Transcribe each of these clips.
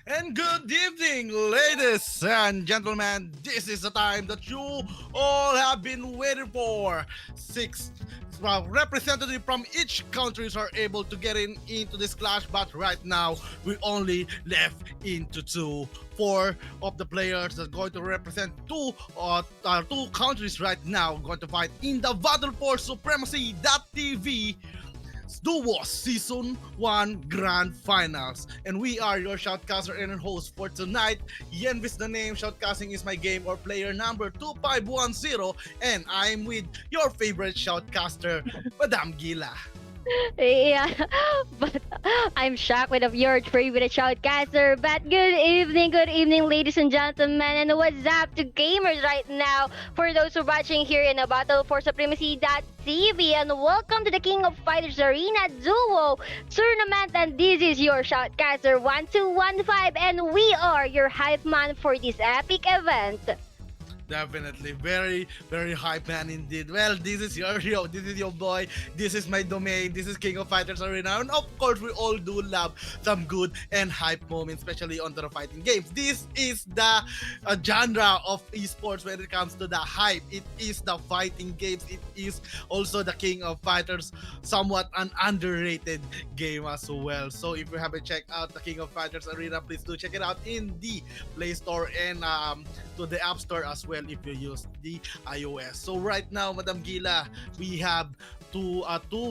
And good evening, ladies and gentlemen. This is the time that you all have been waiting for. Six representatives from each countries are able to get into this clash, but right now we only left into two. Four of the players that are going to represent two countries right now going to fight in the battle for supremacy.tv Duo Season 1 Grand Finals. And we are your shoutcaster and host for tonight. Yen with the name Shoutcasting is my game or player number 2510. And I'm with your favorite shoutcaster, Madam Gila. Yeah, but I'm shocked with your favorite shoutcaster. But good evening, ladies and gentlemen, and what's up to gamers right now? For those who are watching here in a Battle for Supremacy.tv, and welcome to the King of Fighters Arena Duo Tournament. And this is your shoutcaster 1215, and we are your hype man for this epic event. Definitely, very, very hype man indeed. Well, this is your boy, this is my domain, this is King of Fighters Arena, and of course, we all do love some good and hype moments, especially on the fighting games. This is the genre of esports when it comes to the hype. It is the fighting games. It is also the King of Fighters, somewhat an underrated game as well. So if you haven't checked out the King of Fighters Arena, please do check it out in the Play Store and to the App Store as well if you use the iOS. So right now, Madam Gila, we have two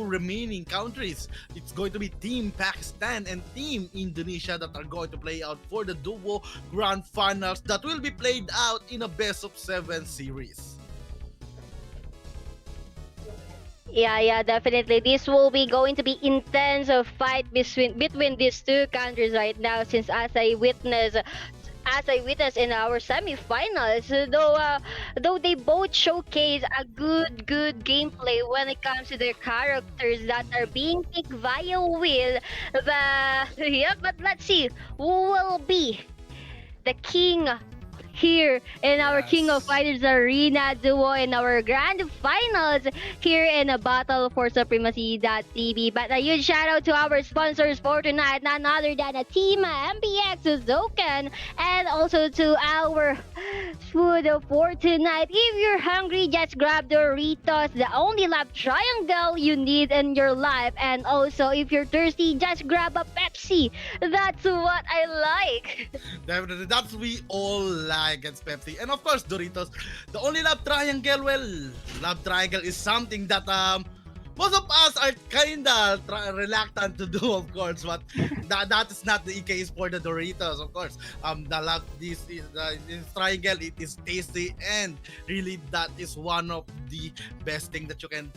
remaining countries. It's going to be Team Pakistan and Team Indonesia that are going to play out for the Duo Grand Finals that will be played out in a best of seven series. Yeah, definitely. This will be going to be intense fight between these two countries right now. Since as I witnessed in our semifinals, though they both showcase a good gameplay when it comes to their characters that are being picked via will. But yeah, but let's see who will be the king here in our King of Yes. Fighters Arena Duo in our grand finals here in a Battle for Supremacy.tv. But a huge shout out to our sponsors for tonight, none other than a Team MPX Zoken, and also to our food for tonight. If you're hungry, just grab Doritos, the only love triangle you need in your life. And also, if you're thirsty, just grab a Pepsi. That's what I like. Definitely, that's we all like against Pepsi. And of course, Doritos. The only love triangle, well, love triangle is something that most of us are kinda reluctant to do, of course, but that is not the case for the Doritos, of course. The love this triangle, it is tasty and really that is one of the best thing that you can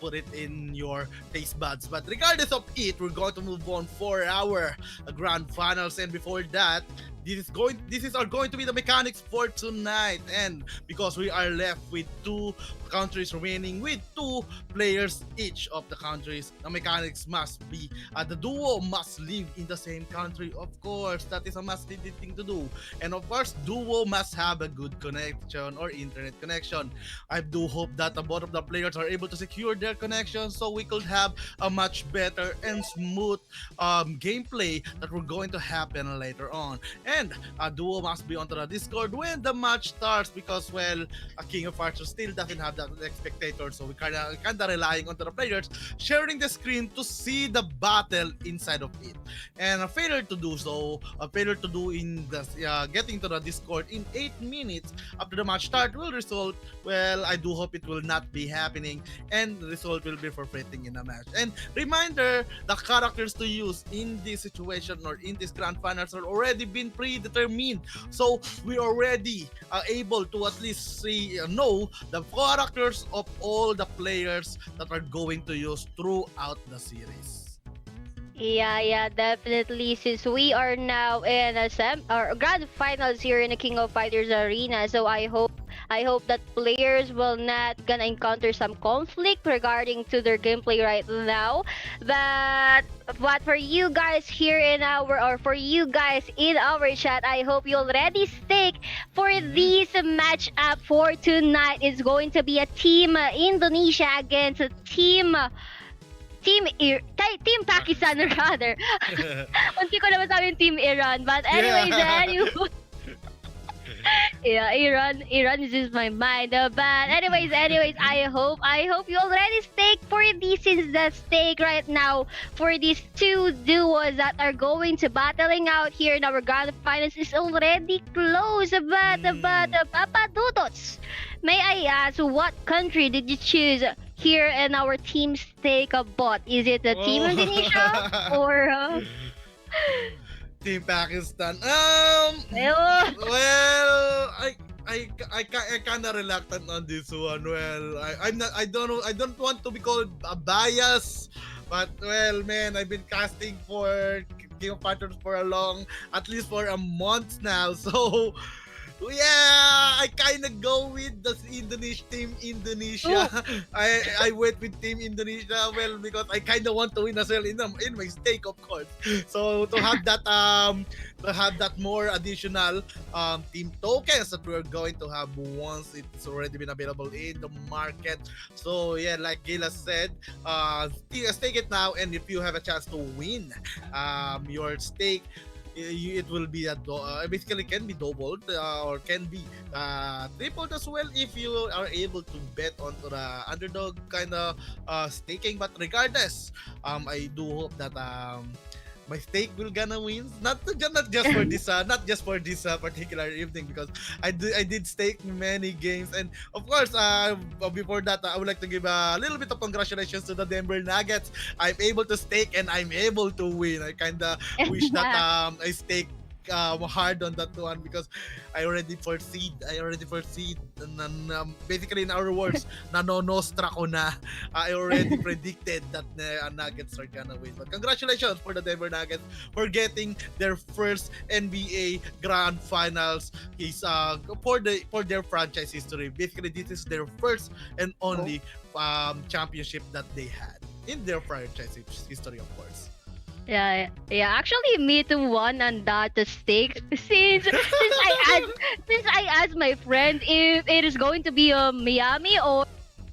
put it in your taste buds. But regardless of it, we're going to move on for our grand finals, and before that, this is are going to be the mechanics for tonight, and because we are left with two countries remaining with two players each of the countries, the mechanics must be the duo must live in the same country. Of course, that is a must needed thing to do, and of course, duo must have a good connection or internet connection. I do hope that both of the players are able to secure their connection so we could have a much better and smooth gameplay that we're going to happen later on. And a duo must be onto the Discord when the match starts because, well, a King of Fighters still doesn't have that spectator, so we kinda relying on the players sharing the screen to see the battle inside of it. And a failure to do in the getting to the Discord in 8 minutes after the match start will result. Well, I do hope it will not be happening, and the result will be forfeiting in the match. And reminder, the characters to use in this situation or in this grand finals are already been predetermined. So we already are able to at least know the characters of all the players that are going to use throughout the series. Yeah, definitely. Since we are now in a or grand finals here in the King of Fighters arena, so I hope that players will not gonna encounter some conflict regarding to their gameplay right now. But for you guys here in our or for you guys in our chat, I hope you already stick for Mhm. this matchup for tonight. It's going to be a team Indonesia against a team Team Pakistan rather. Unti ko naman sabi Team Iran. But anyways, Yeah. yeah, Iran is just my mind. But anyways, I hope you already stake for this, since the stake right now for these two duos that are going to battling out here in our grand finals is already close. But Papa Dudots, may I ask what country did you choose here in our team stake bot? Is it the Team Indonesia Oh. or Team Pakistan. well, Well, I kind of reluctant on this one. Well, I'm not. I don't know. I don't want to be called a bias, but well, man, I've been casting for King of Fighters for a long, at least for a month now. So yeah, I kind of go with the Indonesia team Indonesia. oh, I went with team Indonesia well because I kind of want to win as well in my stake, of course. So to have that more additional team tokens that we're going to have once it's already been available in the market. So yeah, like Gila said, stake it now, and if you have a chance to win your stake, it will be basically can be doubled or can be tripled as well if you are able to bet onto the underdog kind of staking. But regardless, I do hope that my stake will gonna win. Not just for this particular evening, because I did stake many games, and of course before that I would like to give a little bit of congratulations to the Denver Nuggets. I'm able to stake and I'm able to win. I kinda wish that I stake hard on that one because I already foresee and basically in our words nanonostra ko na. I already predicted that Nuggets are gonna win. But congratulations for the Denver Nuggets for getting their first NBA Grand Finals is for their franchise history. Basically, this is their first and only championship that they had in their franchise history, of course. yeah. Actually, me too won on that stake since I asked my friend if it is going to be Miami or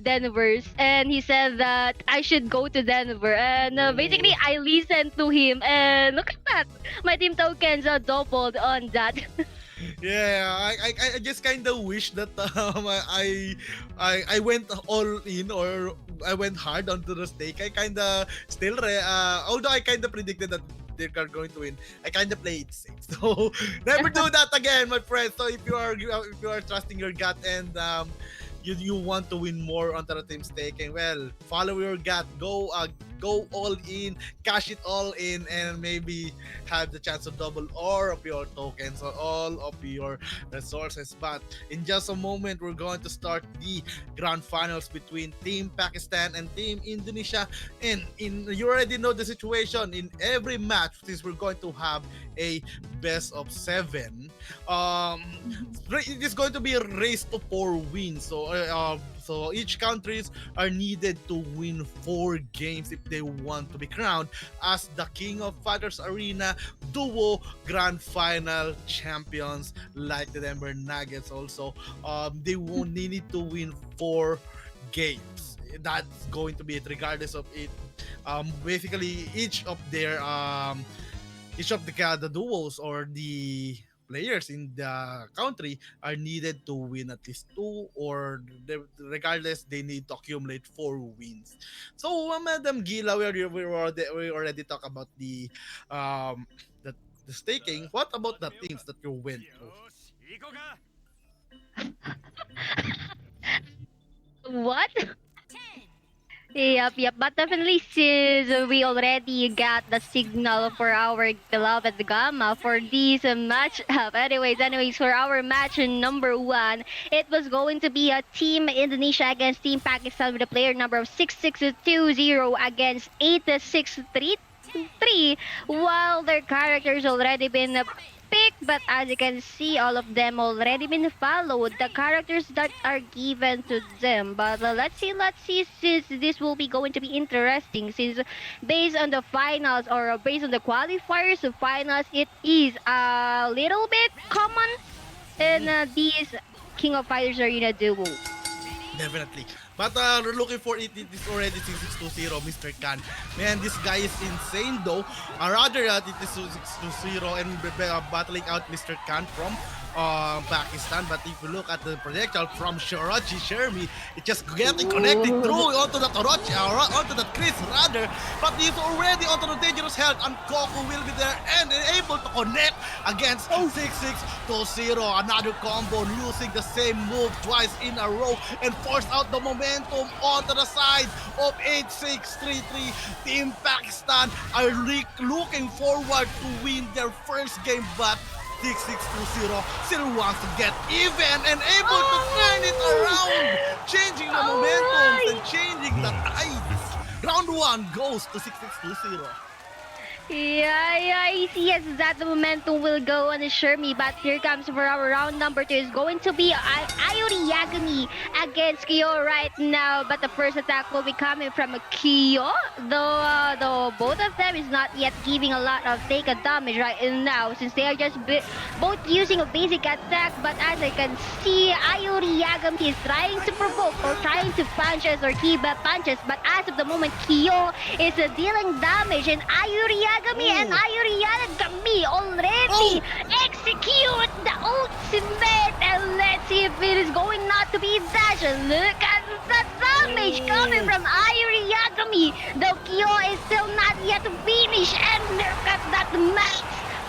Denver's, and he said that I should go to Denver. And basically, Oh. I listened to him, and look at that, my team tokens are doubled on that. Yeah, I just kind of wish that I went all in, or I went hard onto the stake. I kind of although I kind of predicted that they are going to win, I kind of played safe. So never do that again, my friend. So if you are trusting your gut and you want to win more on the team staking, well, follow your gut, go all in, cash it all in, and maybe have the chance to double all of your tokens or all of your resources. But in just a moment, we're going to start the grand finals between Team Pakistan and Team Indonesia. And you already know the situation in every match, since we're going to have a best of 7. Um, it is going to be a race to 4 wins. So each countries are needed to win 4 games if they want to be crowned as the King of Fighters Arena Duo Grand Final champions, like the Denver Nuggets. Also, they need to win 4 games. That's going to be it, regardless of it. Basically, each of the duos or the players in the country are needed to win at least 2, or regardless they need to accumulate 4 wins. So Madam Gila, we already talked about um the, the staking. What about the teams that you went to? What? Yep. But definitely, since we already got the signal for our beloved Gamma for this matchup. Anyways, for our match number 1, it was going to be a Team Indonesia against Team Pakistan with a player number of 6620 against 8633, while their characters already been picked, but as you can see, all of them already been followed, the characters that are given to them. But let's see, since this will be going to be interesting, since based on the finals, or based on the qualifiers to finals, it is a little bit common in Mhm. these King of Fighters Arena duo. Definitely. But we're looking for it. It is already 6620, Mr. Khan. Man, this guy is insane though. Rather it is 6620 and battling out Mr. Khan from Pakistan. But if you look at the projectile from Shirachi Shermi, it's just getting connected through onto the Torochi, onto the Chris rather. But he's already onto the dangerous health, and Coco will be there and able to connect against 6620. Another combo using the same move twice in a row and force out the momentum onto the side of 8633. Team Pakistan are looking forward to win their first game, but 6620 still wants to get even and able to turn it around, changing the momentum and changing the tides. Round 1 goes to 6620. Yeah, I see. Yes, that the momentum will go on the Shermi, but here comes for our round number 2 is going to be Ayuri Yagami against Kyo right now. But the first attack will be coming from Kyo, though both of them is not yet giving a lot of take damage right now since they are just both using a basic attack. But as I can see, Ayuri Yagami is trying to provoke or trying to punches or keep punches, but as of the moment, Kyo is dealing damage and Ayuri Yagami and Ayuri Yagami already execute the ultimate, and let's see if it is going not to be dash. Look at the damage coming from Ayuri Yagami. The Kyo is still not yet finished, and look at that max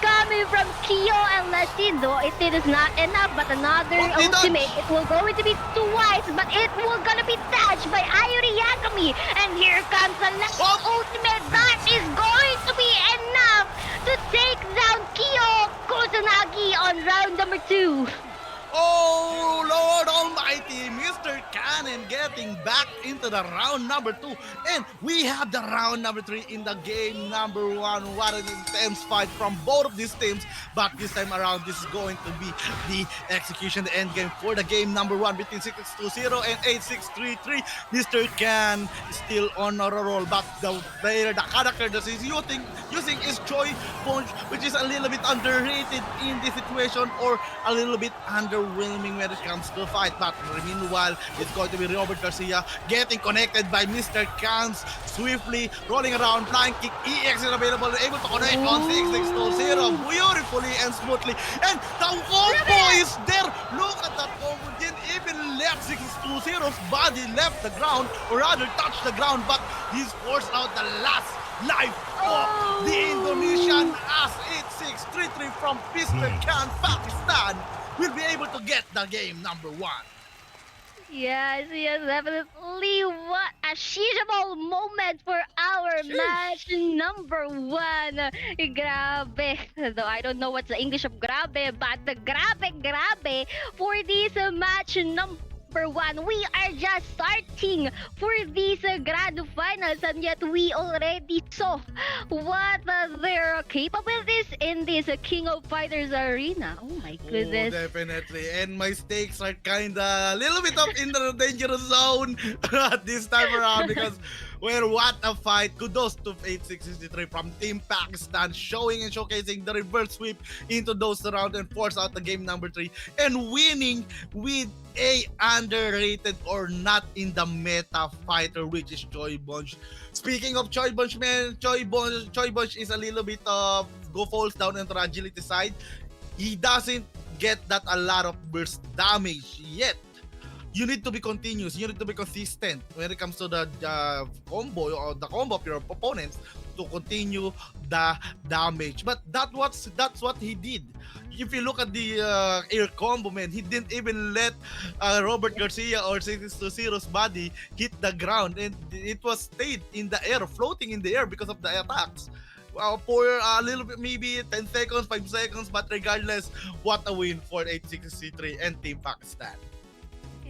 coming from Kyo, and let's see though it is not enough, but another ultimate, it will going to be twice, but it will gonna be dashed by Ayuri Yagami, and here comes the last ultimate that is going to be enough to take down Kyo Kusanagi on round number 2. Oh, Lord Almighty, Mr. Cannon getting back into the round number 2. And we have the round number 3 in the game number 1. What an intense fight from both of these teams. But this time around, this is going to be the execution, the end game for the game number 1 between 6620 and 8633. Mr. Can is still on a roll, but the player, the character that he's using is Choi Punch, which is a little bit underrated in this situation, or a little bit underwhelming when it comes to the fight. But meanwhile, it's going to be Robert Garcia getting connected by Mr. Kans, swiftly rolling around, flying kick, EX is available, able to connect on 6620 beautifully and smoothly. And the combo is there. Look at that combo. Didn't even left 6620's body left the ground, or rather touched the ground, but he's forced out the last life of the Indonesian as 8633 from Mr. Khan, Pakistan will be able to get the game number 1. Yes, definitely. What a seizable moment for our match number 1. Grabe. Though I don't know what's the English of grabe, but the grabe for this match number 1. We are just starting for these grand finals, and yet we already saw what their capabilities in this King of Fighters arena. Oh my goodness. Oh, definitely. And my stakes are kinda a little bit up in the dangerous zone this time around, because well, what a fight. Kudos to 8663 from Team Pakistan, showing and showcasing the reverse sweep into those rounds and force out the game number 3 and winning with a underrated or not in the meta fighter, which is Choi Bunch. Speaking of Choi Bunch, man, Choi Bunch is a little bit of falls down on the agility side. He doesn't get that a lot of burst damage yet. You need to be continuous. You need to be consistent when it comes to the combo or the combo of your opponents to continue the damage. But that's what he did. If you look at the air combo, man, he didn't even let Robert Garcia or 6620's body hit the ground, and it was stayed in the air, floating in the air because of the attacks. For a little bit, maybe 10 seconds, 5 seconds, but regardless, what a win for 8663 and Team Pakistan.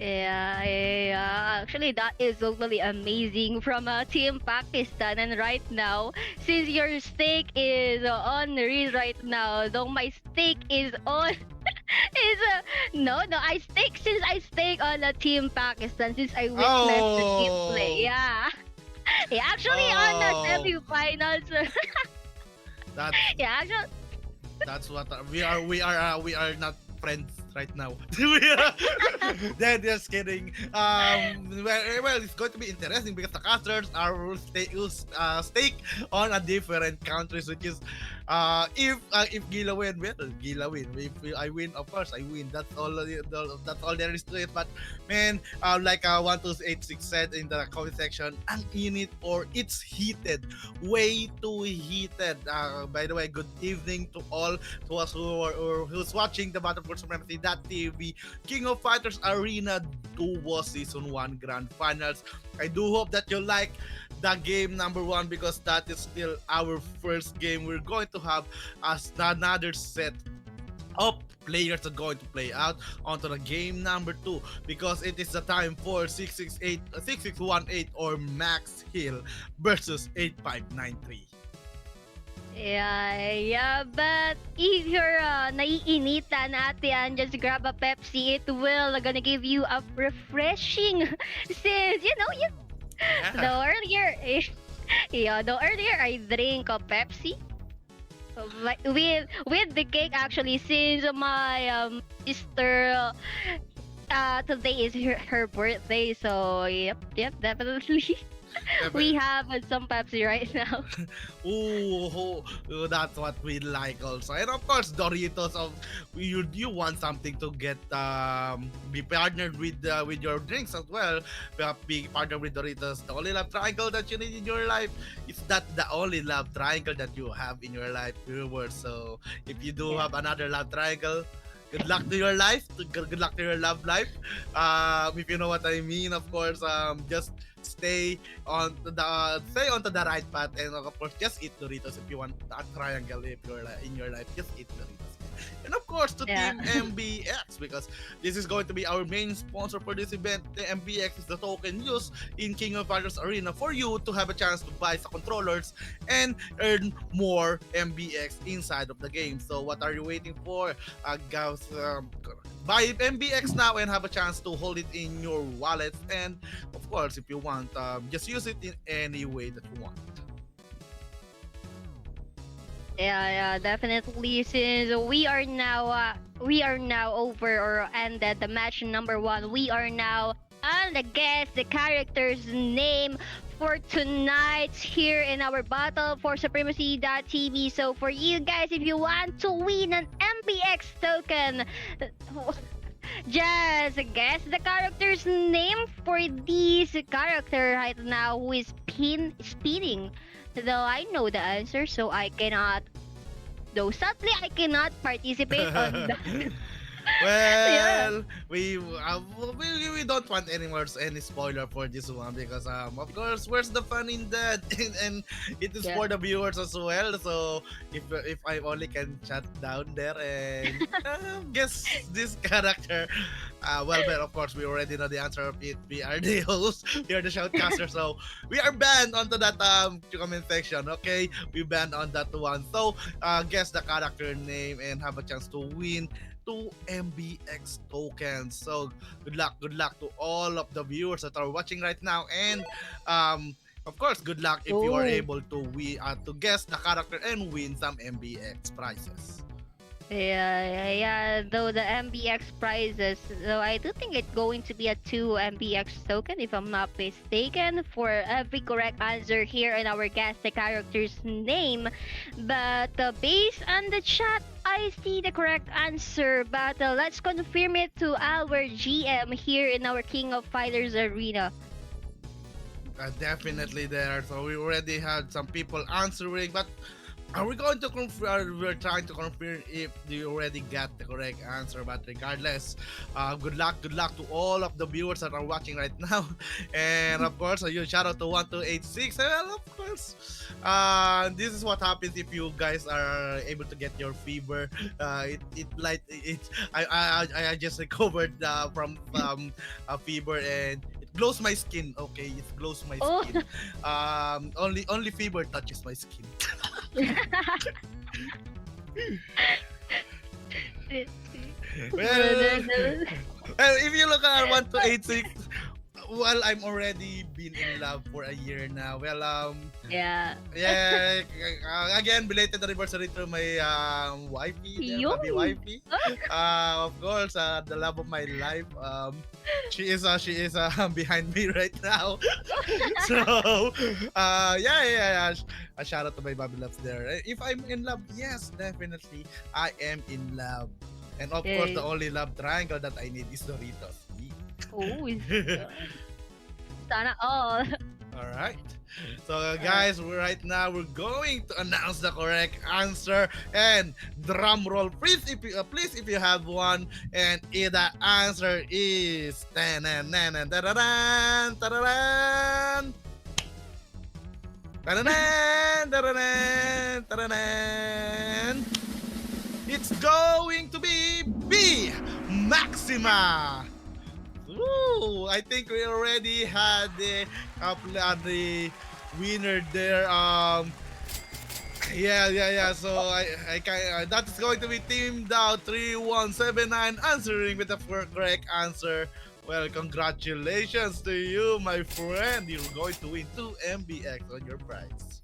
Yeah. Actually, that is totally amazing from Team Pakistan. And right now, since your stake is on read right now, though my stake is on is no, I stake on Team Pakistan since I witnessed the gameplay. Yeah. Yeah, actually on the semi-finals. That's yeah, actually. that's what we are not friends right now. Then just kidding. Well, it's going to be interesting because the casters are stake on a different countries, which is if Gila win, well, Gila win. If I win, of course I win. That's all there is to it. But man, like 1286 said in the comment section, ang init or it's heated, way too heated. By the way, good evening to all to us who's watching the Battle for Supremacy.tv King of Fighters Arena Duo Season 1 Grand Finals. I do hope that you like the game number one because that is still our first game. We're going to have as another set of players are going to play out onto the game number two because it is the time for 6618 or Max Hill versus 8593. Yeah, but if you're naiinitan natin, just grab a Pepsi. It will gonna give you a refreshing since, the Yeah. earlier, the earlier I drink a Pepsi, with the cake actually since my sister today is her birthday, so yep, definitely we have some Pepsi right now. That's what we like also. And of course, Doritos. You want something to get be partnered with your drinks as well. Be partnered with Doritos. The only love triangle that you need in your life is that the only love triangle that you have in your life, viewers. So if you do Yeah. have another love triangle, good luck to your life. Good luck to your love life. If you know what I mean, of course, just stay onto the right path, and of course, just eat Doritos if you want a triangle if you're in your life. Just eat Doritos. And of course, to Yeah. Team MBX because this is going to be our main sponsor for this event. The MBX is the token used in King of Fighters Arena for you to have a chance to buy some controllers and earn more MBX inside of the game. So what are you waiting for? Guys, buy MBX now and have a chance to hold it in your wallet. And of course, if you want, just use it in any way that you want. Yeah, definitely. Since we are now over or ended the match number one, we are now on the guess the character's name for tonight here in our battle for supremacy.tv. So for you guys, if you want to win an MBX token, just guess the character's name for this character right now who is spinning. Though I know the answer, so I cannot. Though sadly, I cannot participate on that. Yeah. Well, we don't want any spoiler for this one because of course where's the fun in that and it is Yeah. for the viewers as well. So if I only can chat down there and guess this character, well, of course we already know the answer of it. We are the host, we are the shoutcaster, so we are banned onto that comment section. Okay, we banned on that one. So guess the character name and have a chance to win 2 MBX tokens. So good luck to all of the viewers that are watching right now, and of course, good luck if you are Oh. able to guess the character and win some MBX prizes. Yeah. Though the MBX prizes, though I do think it's going to be a 2 MBX token, if I'm not mistaken, for every correct answer here in our guess the character's name. But based on the chat, I see the correct answer. But let's confirm it to our GM here in our King of Fighters arena. Definitely there. So we already had some people answering, but are we going to confirm? We're trying to confirm if you already got the correct answer. But regardless, good luck to all of the viewers that are watching right now. And of course, a huge shout out to 1286. Well, of course, this is what happens if you guys are able to get your fever. I just recovered from a fever and it glows my skin. Okay, it glows my Oh. skin. Only fever touches my skin. Well, well, if you look at 1286, Well, I'm already been in love for a year now. Well, Yeah. yeah, again, belated anniversary to my wifey there, Bobby Yun. wifey. Of course, the love of my life. She is behind me right now. So, yeah. A shout out to my Bobby loves there. If I'm in love, yes, definitely, I am in love. And of course, the Eh, only love triangle that I need is Doritos. oh, sana all. All right. So Uh, guys, right now we're going to announce the correct answer and drum roll please if you have one and the answer is tararan, tararan, tararan, tararan, tararan, tararan. It's going to be B Maxima. Ooh, I think we already had the winner there. Yeah. So I can that is going to be Team Dow 3179 answering with the correct answer. Well, congratulations to you, my friend. You're going to win 2 MBX on your prize.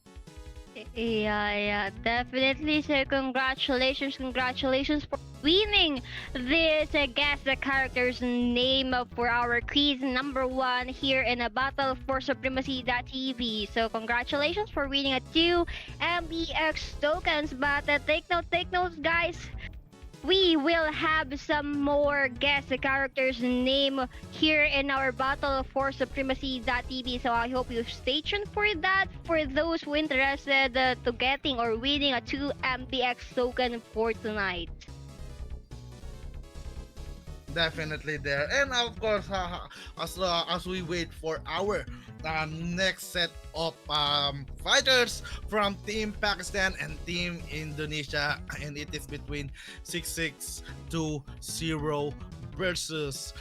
yeah, definitely. So congratulations for winning this guess the character's name for our quiz number one here in a battle for supremacy.tv. So congratulations for winning a 2 MBX tokens. But take notes, guys. We will have some more guest characters name here in our battle for supremacy.tv. So I hope you stay tuned for that. For those who interested to getting or winning a 2 MPX token for tonight. Definitely there, and of course, as we wait for our next set of fighters from Team Pakistan and Team Indonesia, and it is between 6620 versus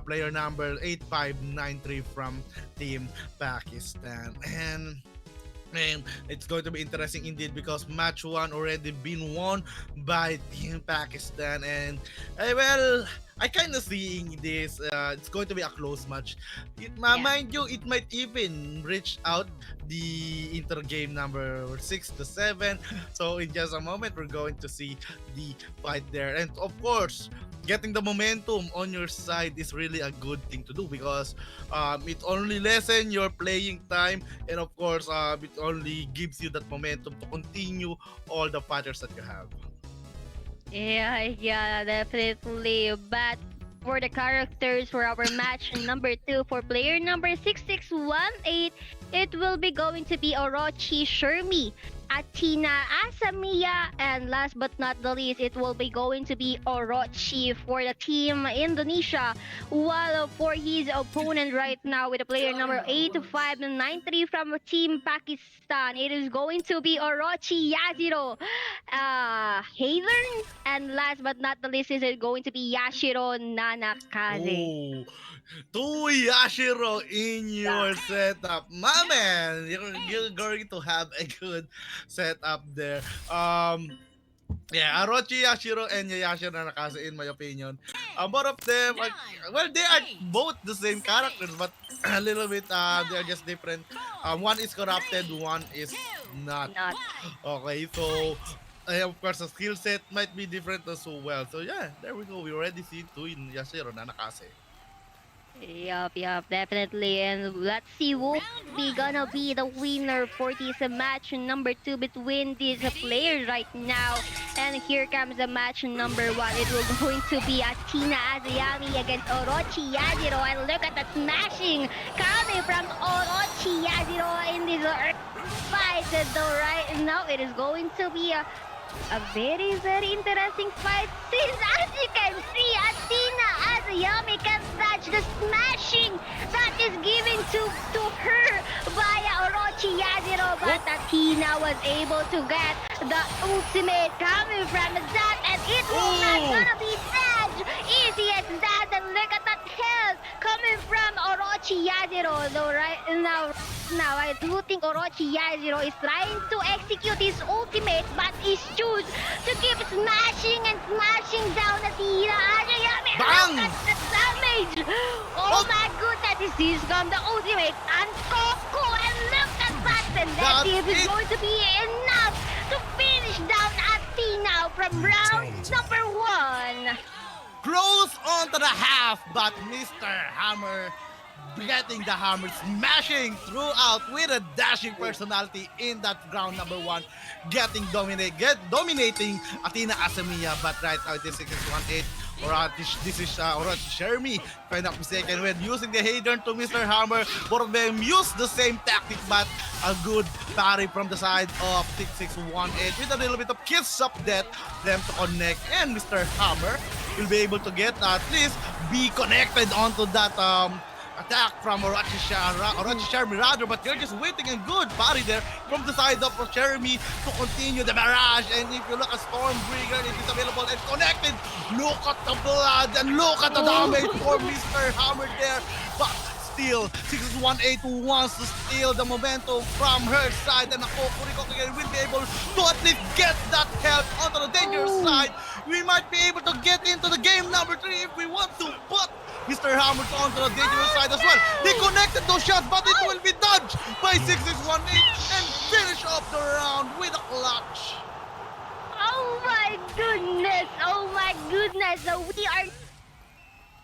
player number 8593 from Team Pakistan. And it's going to be interesting indeed because match one already been won by Team Pakistan, and well, I kind of seeing this. It's going to be a close match. Yeah. Mind you, it might even reach out the inter game number 6 to 7. So in just a moment, we're going to see the fight there, and of course, getting the momentum on your side is really a good thing to do because it only lessen your playing time, and of course it only gives you that momentum to continue all the fighters that you have. Yeah, definitely. But for the characters for our match number two for player number 6618, it will be going to be Orochi Shermi, Athena Asamiya, and last but not the least, it will be going to be Orochi for the team Indonesia. While for his opponent right now with the player number 8593 from Team Pakistan, it is going to be Orochi Yashiro. Hazern, and last but not the least is it going to be Yashiro Nanakaze. Oh, two Yashiro in your setup, my man. You're going to have a good setup there. Yeah, Orochi Yashiro and Yashiro Nakase, in my opinion. Both of them, well, they are both the same characters, but a little bit, they are just different. One is corrupted, one is not. Not. Okay, so, of course, the skill set might be different as well. So, yeah, there we go. We already see two in Yashiro na Nakase. Yup, definitely. And let's see who be gonna be the winner for this match number two between these players right now. And here comes the match number one. It will going to be Athena Azayami against Orochi Yajiro. And look at the smashing coming from Orochi Yajiro in this fight. Though right now it is going to be a very, very interesting fight since as you can see, Athena Azayami can touch the smashing that is given to her via Orochi Yajiro, but Athena was able to get the ultimate coming from that, and it will not gonna be that easy as that. And look at that health coming from Orochi Yajiro, though right now I do think Orochi Yajiro is trying to execute his ultimate, but is choose to keep smashing and smashing down Athena Azayami. Bang! Look at the damage exchange. Oh Oh, my goodness, this is from the ultimate and KoFA, and look at that, and that that's is it. going to be enough to finish down Athena from round number 1. Close onto the half, but Mr. Hammer getting the hammer, smashing throughout with a dashing personality in that round number 1, dominating Athena Asamiya. But right now it is 6-1-8. This is Orochi Shermie, if I'm not mistaken, when using the Hadron to Mr. Hammer. Both of them use the same tactic, but a good parry from the side of 6-6-1-8 with a little bit of kiss of death, them to connect, and Mr. Hammer will be able to get at least be connected onto that attack from Orochi Shermie rather, but they're just waiting, and good parry there from the side of Shermie to continue the barrage. And if you look at Stormbreaker, it is available and connected. Look at the blood and look at the damage for Mr. Hammer there, but still 6-1-8 wants to steal the momentum from her side, and Kuriko will be able to at least get that health onto the dangerous side. We might be able to get into the game number 3 if we want to, but Mr. Hammer's onto the dangerous side as well. They connected those shots, but it will be dodged by 6-6-1-8 and finish off the round with a clutch. Oh my goodness! Oh my goodness! So we are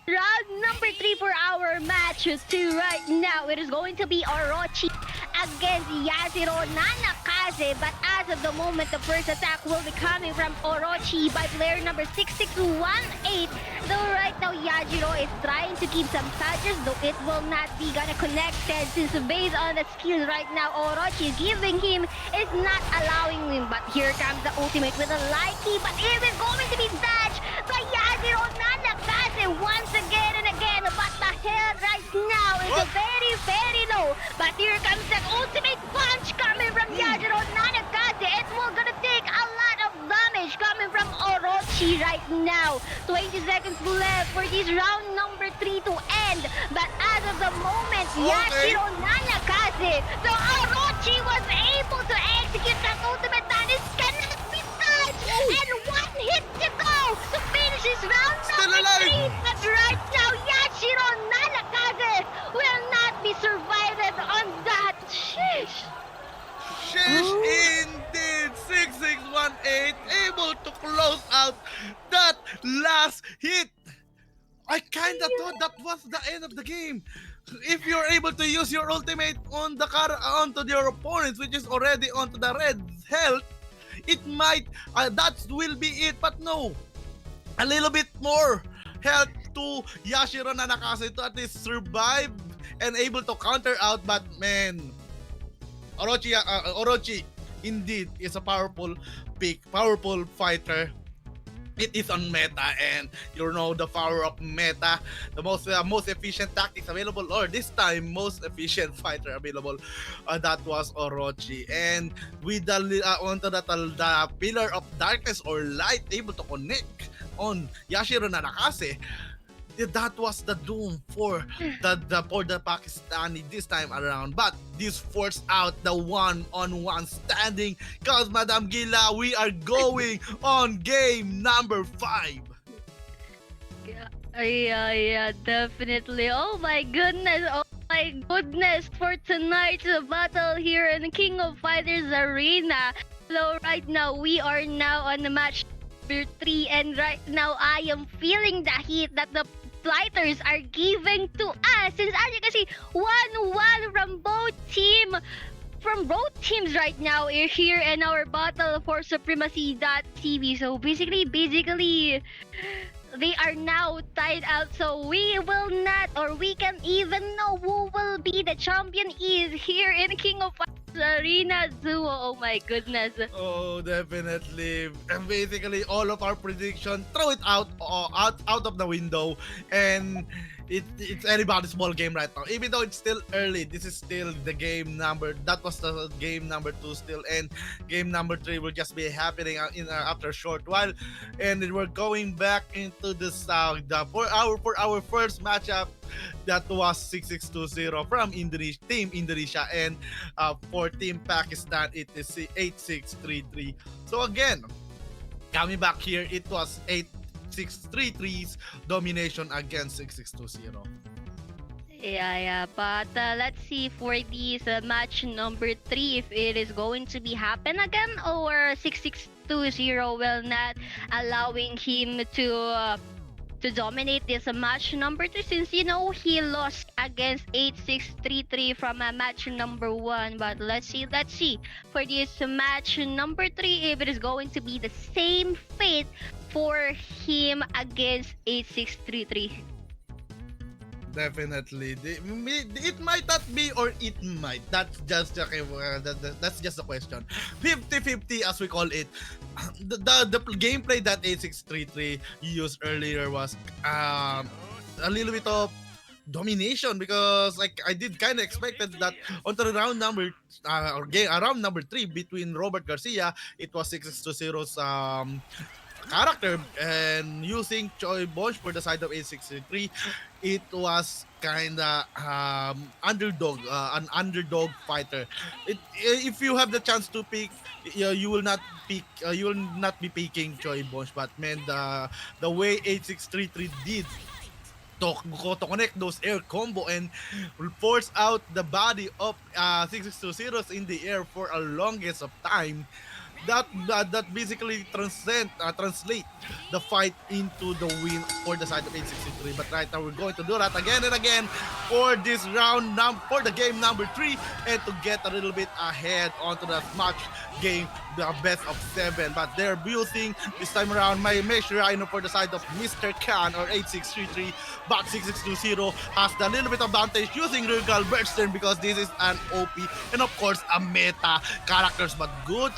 round number 3 for our match 2 right now. It is going to be Orochi against Yashiro Nanakaze, but as of the moment, the first attack will be coming from Orochi by player number 6-6-1-8. Though right now Yashiro is trying to keep some touches, though it will not be gonna connect, since based on the skills right now Orochi is giving him is not allowing him. But here comes the ultimate with a light key, but it is going to be dodged by Yashiro Nanakaze once again and again. But the health right now is very, very low. But here comes the ultimate punch coming from Yashiro Nanakaze. It will gonna take a lot of damage coming from Orochi right now. 20 seconds left for this round number 3 to end. But as of the moment, Yashiro Nanakaze, the Orochi was able to execute that ultimate that is cannot be touched. And one hit to go to finish this round number 3. But right now, Yashiro Nanakaze will not be survived on that. Sheesh. Sheesh, indeed, 6-6-1-8 able to close out that last hit. I kinda thought that was the end of the game. If you're able to use your ultimate on the onto your opponents, which is already onto the red health, it might that will be it. But no, a little bit more health to Yashiro Nanakaze to at least survive and able to counter out. But man, Orochi indeed is a powerful pick, powerful fighter. It is on meta, and you know the power of meta. The most efficient tactics available, or this time most efficient fighter available, that was Orochi. And with the onto the pillar of darkness or light able to connect on Yashiro Nanakaze, that was the doom for the Pakistani this time around. But this forced out the one-on-one standing, cause Madam Gila, we are going on game number 5. Yeah, definitely. Oh my goodness. Oh my goodness, for tonight's battle here in the King of Fighters Arena. So right now, we are now on the match number 3, and right now, I am feeling the heat that the fighters are giving to us. Since as you can see, 1-1 from both teams right now are here in our battle for supremacy.tv. So basically, they are now tied out, so we will not, or we can even know who will be the champion is here in King of Fighters Arena Duo. Oh my goodness. Oh, definitely. And basically, all of our prediction, throw it out of the window, and it's anybody's ball game right now. Even though it's still early, this is still the game number. That was the game number 2 still, and game number 3 will just be happening after a short while. And then we're going back into this for our first matchup. That was 6620 from Team Indonesia, and for Team Pakistan it is 8633. So again, coming back here, it was 8633's domination against 6620. Yeah. But let's see for this match number 3 if it is going to be happen again, or 6620 will not allowing him to dominate this match number 2, since he lost against 8633 from match number 1. But let's see for this match number 3 if it is going to be the same fate for him against 8633. Definitely. It might not be, or it might. That's just the question. 50-50 as we call it. The gameplay that 8633 used earlier was a little bit of domination, because like I did kind of expected that onto the round number round number 3 between Robert Garcia, it was 6-0's character, and using Choi Bosch for the side of A63, it was kinda an underdog fighter. If you have the chance to pick, you will not pick, you will not be picking Choi Bosch. But man, the way 8633 did to connect those air combo and force out the body of 6620 in the air for a longest of time, that basically translate the fight into the win for the side of 863. But right now we're going to do that again and again for this for the game number 3, and to get a little bit ahead onto that match game, the best of 7. But they're building this time around. Make sure I know for the side of Mr. Khan or 8633, but 6620 has the little bit of advantage using Regal Burstern, because this is an OP and of course a meta characters. But good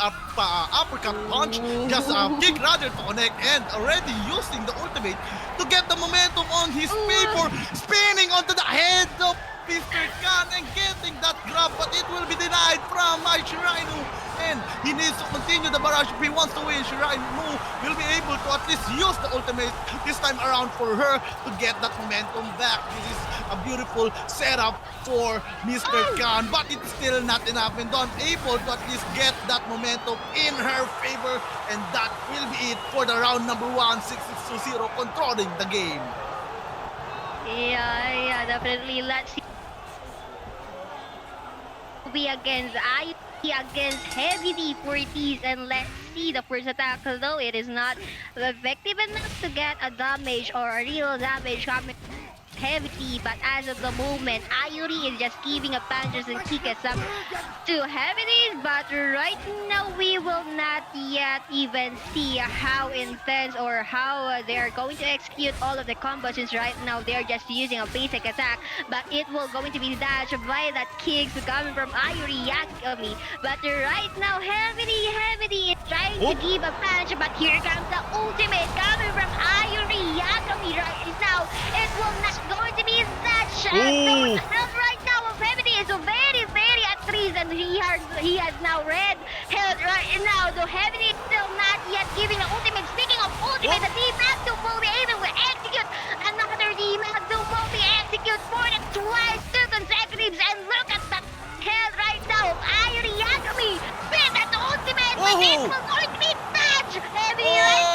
uppercut punch, just kick rather to connect, and already using the ultimate to get the momentum on his favor, spinning onto the head of Mr. Khan and getting that grab, but it will be denied from my Shirainu, and he needs to continue the barrage if he wants to win. Shirainu will be able to at least use the ultimate this time around for her to get that momentum back. This is a beautiful setup for Mr. Khan, but it's still not enough, and not able to at least get that momentum in her favor, and that will be it for the round number 1, 6620 controlling the game. Yeah, definitely. Let's see. Be against IUT against Heavy D for these, and let's see the first attack, though it is not effective enough to get a damage or a real damage coming Heavy D. But as of the moment, Ayuri is just giving a punches and kicks up to Heavy D. But right now we will not yet even see how intense or how they're going to execute all of the combos, since right now they're just using a basic attack, but it will going to be dashed by that kicks coming from Ayuri Yakami. But right now Heavy D is trying to give a punch, but here comes the ultimate coming from Ayuri Yakami right now. It will not going to be that shot. The health right now of Heavy D is very, very at freeze, and he has now red health right now. So Heavy D is still not yet giving an ultimate. Speaking of ultimate, the D-Max will be able to execute another D-Max will be execute for the twice, 2 consecutives, and look at that health right now of Ayuri Yakami. Spin that ultimate, but it will going to be touch. Heavy D right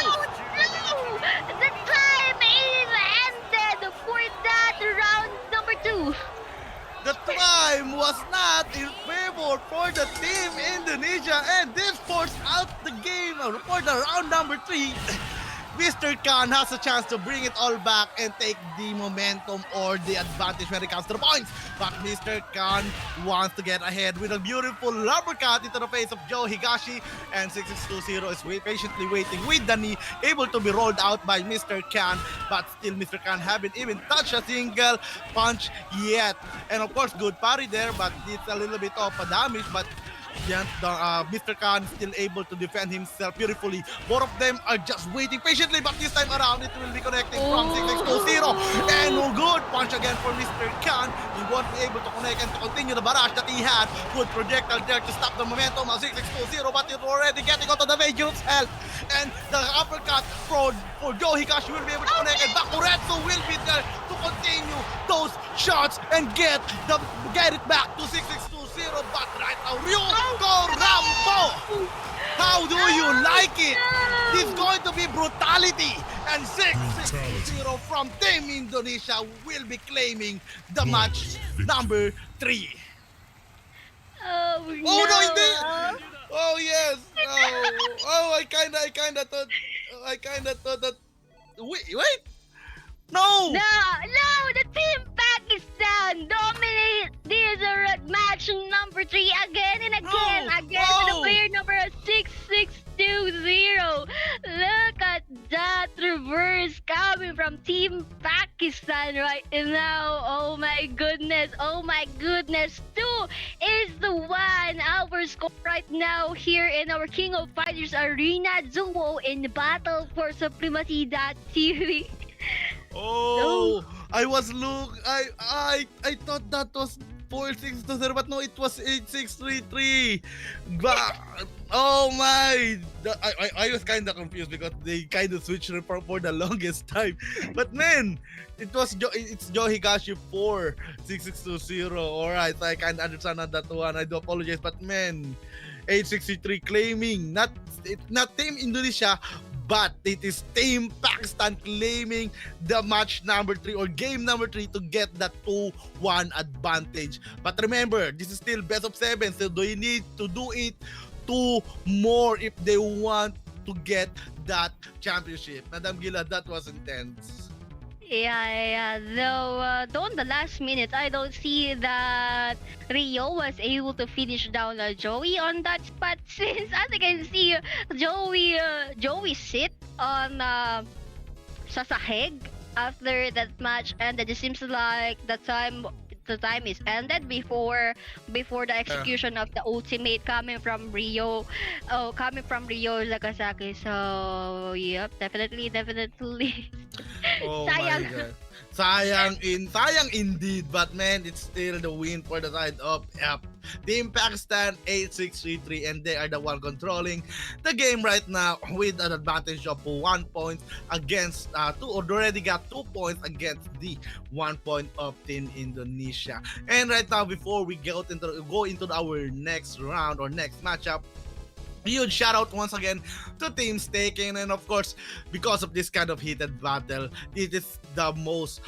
now. No! The time is ended for that round number 2. The time was not in favor for the team Indonesia, and this forced out the game for the round number 3. Mr. Khan has a chance to bring it all back and take the momentum or the advantage when it comes to the points. But Mr. Khan wants to get ahead with a beautiful uppercut into the face of Joe Higashi, and 6620 is patiently waiting with the knee, able to be rolled out by Mr. Khan, but still Mr. Khan haven't even touched a single punch yet. And of course, good parry there, but it's a little bit of a damage, but Mr. Khan still able to defend himself beautifully. Both of them are just waiting patiently, but this time around it will be connecting from 6620. And no good punch again for Mr. Khan. He won't be able to connect and to continue the barrage that he had. Good projectile there to stop the momentum of 6620, but it's already getting onto the Vegeta's health. And the uppercut for Joe Higashi will be able to connect, and Bakuretsu will be there to continue those shots and get it back to 6620. But right now, Ryuko Rambo! How do you like it? This is going to be brutality. And 6-0 Brutality. from Team Indonesia will be claiming the match number 3. Oh Oh no, no! hindi! Oh yes! I kinda thought that. Wait! No! No, the Team Pakistan dominate this match number 3 again and again, No! again with the No! player number 6620. Look at that reverse coming from Team Pakistan right now. Oh my goodness. 2 is the one. Our score right now here in our King of Fighters Arena duo in Battle for Supremacy.tv. Oh, I was I thought that was 4-6-0, but no, it was 8-6-3-3. Oh my! I was kind of confused because they kind of switched for the longest time. But man, it's Joe Higashi 4-6-6-2-0. All right, I can't understand on that one. I do apologize, but man, 863 claiming it's not Team Indonesia, but it is Team Pakistan claiming the match number 3 or game number 3 to get that 2-1 advantage. But remember, this is still best of 7, so they need to do it 2 more if they want to get that championship. Madam Gila, that was intense. Yeah. Though on the last minute, I don't see that Rio was able to finish down Joey on that spot. Since as I can see, Joey sit on sa sahig after that match, and it seems like the time is ended before the execution of the ultimate coming from Rio. Coming from Rio Nagasaki. So yep, definitely. Oh my Sayang. god. Sayang indeed, but man, it's still the win for the side of Team Pakistan 8-6-3-3, and they are the one controlling the game right now with an advantage of 1 point against already got 2 points against the 1 point of Team Indonesia. And right now, before we go into our next round or next matchup, huge shout out once again to Team Staking, and of course, because of this kind of heated battle, it is the most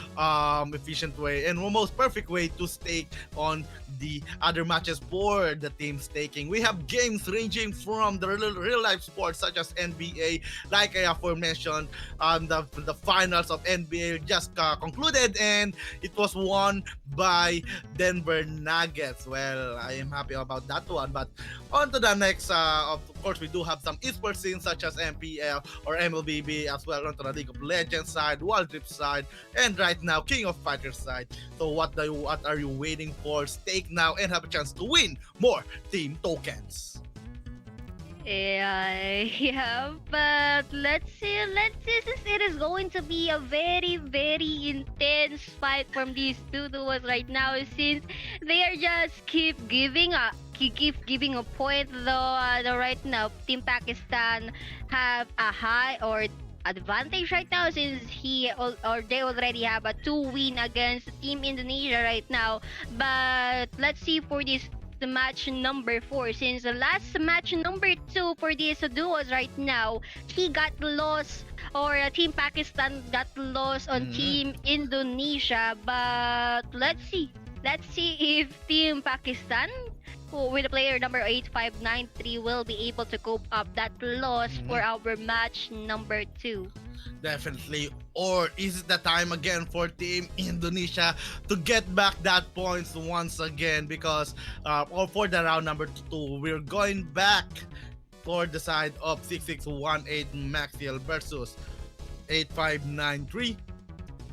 efficient way and most perfect way to stake on the other matches for the Team Staking. We have games ranging from the real life sports such as NBA, like I aforementioned. The finals of NBA just concluded, and it was won by Denver Nuggets. Well, I am happy about that one, but on to the next. Of course, we do have some esports scenes such as MPL or MLBB, as well on to the League of Legends side, Wild Rift side, and right now King of Fighters side. So what are you waiting for? Stake now and have a chance to win more team tokens. Yeah, but let's see. Since it is going to be a very, very intense fight from these two duos right now, since they are just keep giving a point. Though right now, Team Pakistan have a high or advantage right now, since they already have a 2 win against Team Indonesia right now. But let's see for this the match number 4, since the last match number 2 for these duos right now, he got lost, or Team Pakistan got lost on Team Indonesia. But let's see if Team Pakistan, with the player number 8593, will be able to cope up that loss for our match number 2. Definitely. Or is it the time again for Team Indonesia to get back that points once again? Because or for the round number 2, we're going back for the side of 6618 Maxiel versus 8593.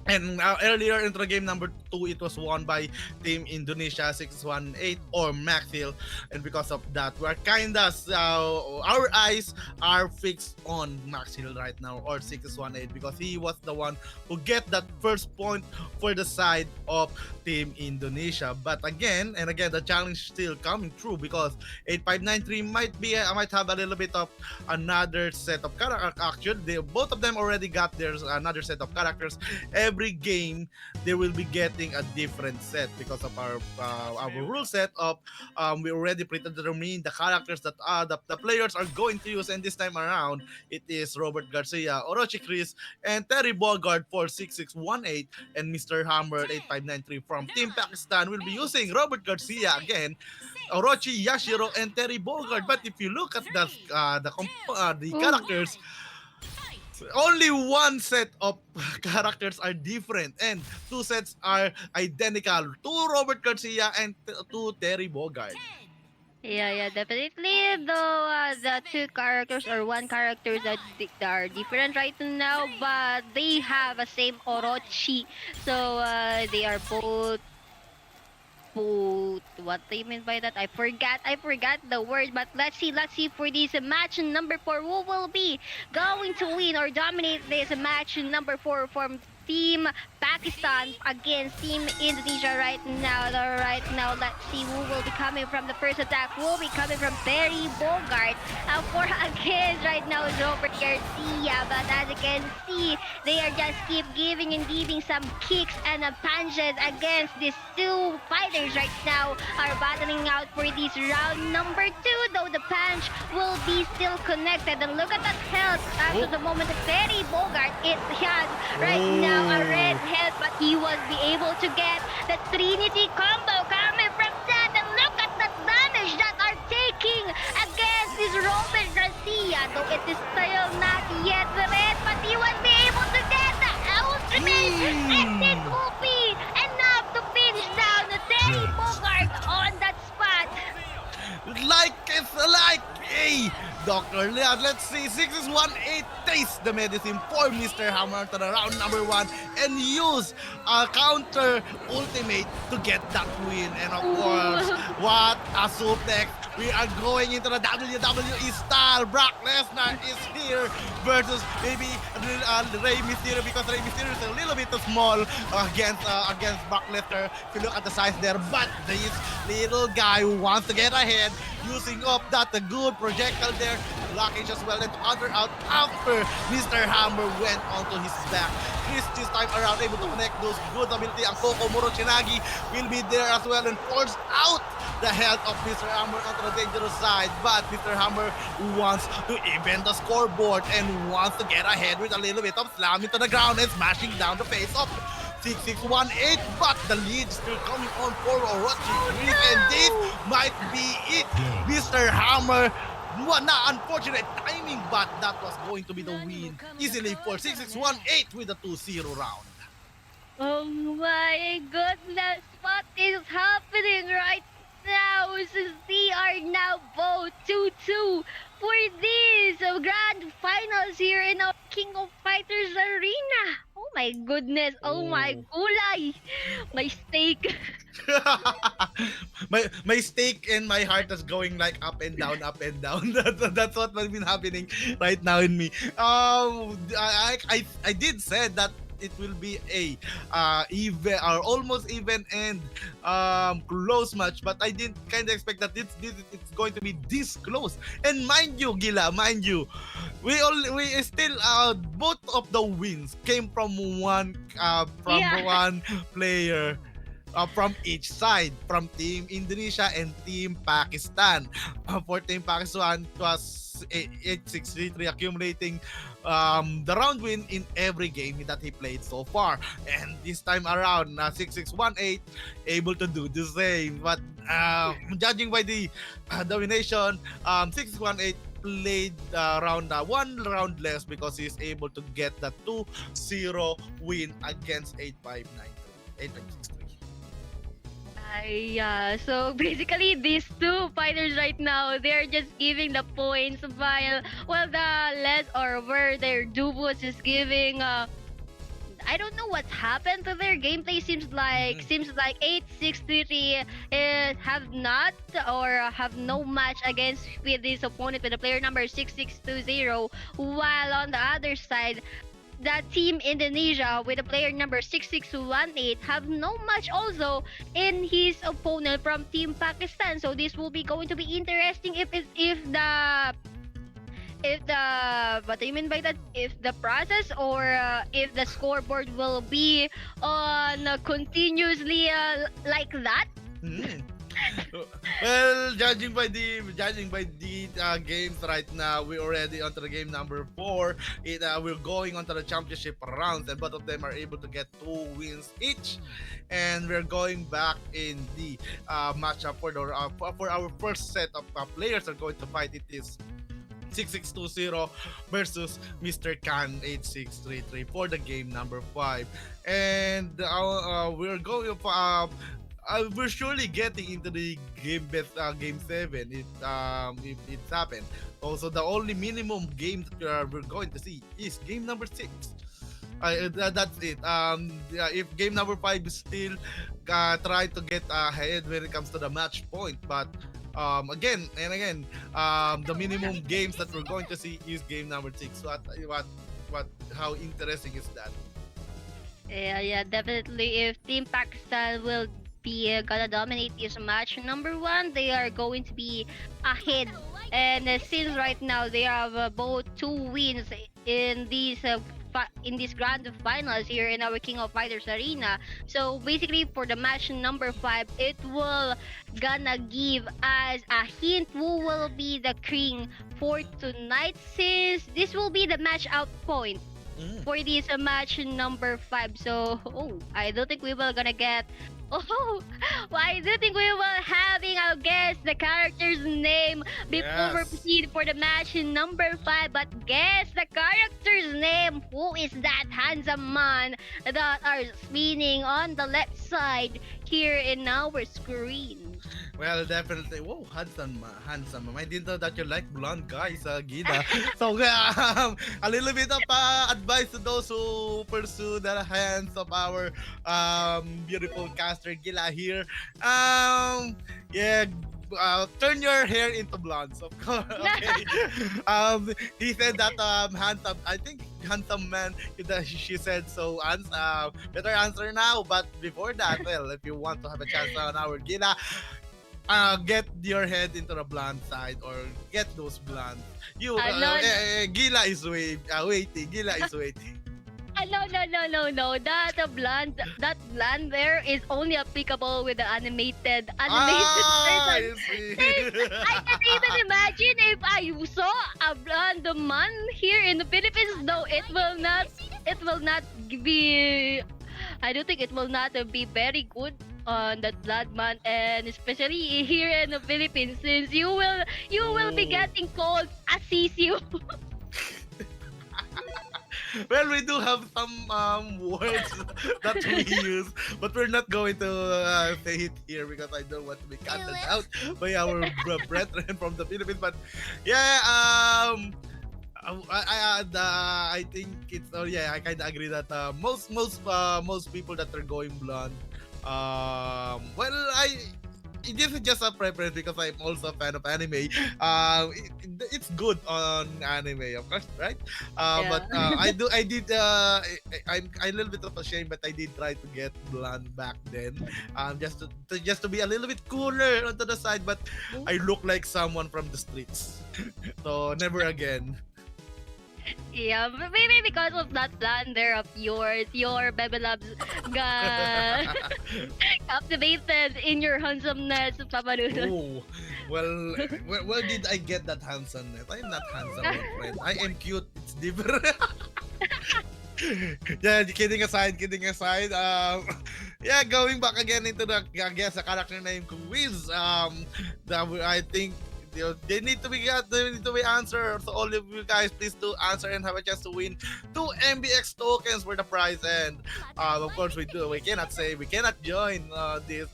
And earlier into the game number 2, it was won by Team Indonesia 618 or Maxil, and because of that, we're kinda our eyes are fixed on Maxil right now, or 618, because he was the one who get that first point for the side of Team Indonesia. But again and again, the challenge still coming through, because 8593 might have a little bit of another set of characters. Actually, both of them already got their another set of characters. every game they will be getting a different set because of our rule set of we already predetermined the characters that the players are going to use, and this time around it is Robert Garcia, Orochi Chris, and Terry Bogard for 6618, and Mr. Hammer 8593 from Team Pakistan will be using Robert Garcia again, Orochi, Yashiro, and Terry Bogard. But if you look at the Ooh. characters, only one set of characters are different, and two sets are identical. Two Robert Garcia and two Terry Bogard. Yeah, yeah, definitely. Though the two characters or one characters that are different right now, but they have a same Orochi. So they are both what do you mean by that? I forgot the word, but let's see for this match number 4 who will be going to win or dominate this match number 4 from team Pakistan against team Indonesia right now. Let's see who will be coming from the first attack. Will be coming from Terry Bogart. For against right now is Robert Garcia, but as you can see, they are just keep giving and giving some kicks and punches against these two fighters right now are battling out for this round number 2, though the punch will be still connected. And look at that health as of the moment that Terry Bogart it has right now a red health, but he was be able to get the Trinity combo coming from that. And look at the damage that are taking against this Robert Garcia, though it is still not yet red, but he was be able to get the ultimate, and this will be enough to finish down the Terry Bogart on that spot. Like it's like a Dr. Leon. Let's see, 618 taste the medicine for Mr. Hammer to the round number 1 and use a counter ultimate to get that win. And of course, what a suplex. We are going into the WWE style. Brock Lesnar is here versus maybe Rey Mysterio, because Rey Mysterio is a little bit too small against Brock Lesnar if you look at the size there. But this little guy who wants to get ahead using up that good projectile there, blocking as well, and counter out after Mr. Hammer went onto his back. Chris this time around able to connect those good ability. Ang Koko Murochinagi will be there as well and force out the health of Mr. Hammer onto the dangerous side. But Mr. Hammer wants to even the scoreboard and wants to get ahead with a little bit of slamming to the ground and smashing down the face of 6618, but the lead still coming on for Orochi Chris, and this might be it. Mr. Hammer, what na unfortunate timing, but that was going to be the win easily for 6618 with the 2-0 round. Oh my goodness, what is happening right now? Since they are now both 2-2 for this grand finals here in our King of Fighters arena. Oh my goodness, oh my gulay, my steak. my stake and my heart is going like up and down, up and down. That's what has been happening right now in me. I did say that it will be a even or almost even and close match, but I didn't kind of expect that it's going to be this close. And mind you, Gila, mind you, we still both of the wins came from one one player. From each side, from Team Indonesia and Team Pakistan. For Team Pakistan, it was 8-6-3-3, accumulating the round win in every game that he played so far. And this time around, 6-6-1-8, able to do the same. But judging by the domination, 6-6-1-8 played one round less because he's able to get the 2-0 win against 8-5-9-3. Yeah, so basically these two fighters right now, they're just giving the points while the less or where their duos is giving I don't know what's happened to their gameplay. Seems like 8-6-3 have not or have no match against with this opponent with the player number 6620, while on the other side the Team Indonesia with the player number 6618 have no match also in his opponent from Team Pakistan. So this will be going to be interesting if If the what do you mean by that? If the process or if the scoreboard will be on continuously like that? Hmm. Well, judging by the games right now, we're already onto the game number four. We're going onto the championship rounds, and both of them are able to get 2 wins each. And we're going back in the matchup for our first set of players are going to fight. It is 6620 versus Mr. Khan 8633 for the game number 5. And we're surely getting into the game 7 if it's happened. Also, the only minimum game that we're going to see is game number 6. That's it. Yeah, if game number 5 is still trying to get ahead when it comes to the match point, but again and again, the minimum games that we're going to see is game number 6. What? How interesting is that? Yeah, yeah, definitely. If Team Pakistan will be gonna dominate this match, number one, they are going to be ahead. And since right now they have both 2 wins in these in this grand finals here in our King of Fighters arena. So basically, for the match number 5, it will gonna give us a hint who will be the king for tonight, since this will be the match out point Mm. for this match number 5. So, I don't think we will gonna get. Oh, I do think we will having I'll guess the character's name before we Yes. proceed for the match number 5. But guess the character's name. Who is that handsome man that are spinning on the left side here in our screen? Well, definitely. Whoa, handsome. I didn't know that you like blonde guys, Gida. So, a little bit of advice to those who pursue the hands of our beautiful caster Gila here. Yeah. Turn your hair into blondes, of course. Okay. He said that handsome. I think handsome man. She said so. Better answer now. But before that, well, if you want to have a chance on our Gila, get your head into the blonde side or get those blonde. No, Gila is waiting. Gila is waiting. no, no, no, no, no. That blonde there is only applicable with the animated Ah, person. you see. I can even imagine if I saw a blonde man here in the Philippines. No, it will not. It will not be. I don't think it will not be very good on that blood man, and especially here in the Philippines, since you will be Oh. getting called a sisiu. Well, we do have some words that we use, but we're not going to say it here because I don't want to be counted out by our brethren from the Philippines. But yeah, I think it's yeah, I kind of agree that most people that are going blonde, well, this is just a preference because I'm also a fan of anime. It's good on anime, of course, right? But Yeah. I did. I'm a little bit of a shame, but I did try to get blonde back then, just to be a little bit cooler onto the side. But I look like someone from the streets, so never again. Yeah, maybe because of that plan there of yours, your baby loves got captivated in your handsomeness, Papa Noodle. Oh, well, where did I get that handsomeness? I'm not handsome, my friend. I am cute. It's different. Yeah, kidding aside, kidding aside. Yeah, going back again into the I guess the character name quiz. I think they need to be answered. So all of you guys, please do answer and have a chance to win 2 MBX tokens for the prize. And of course, we cannot say we cannot join this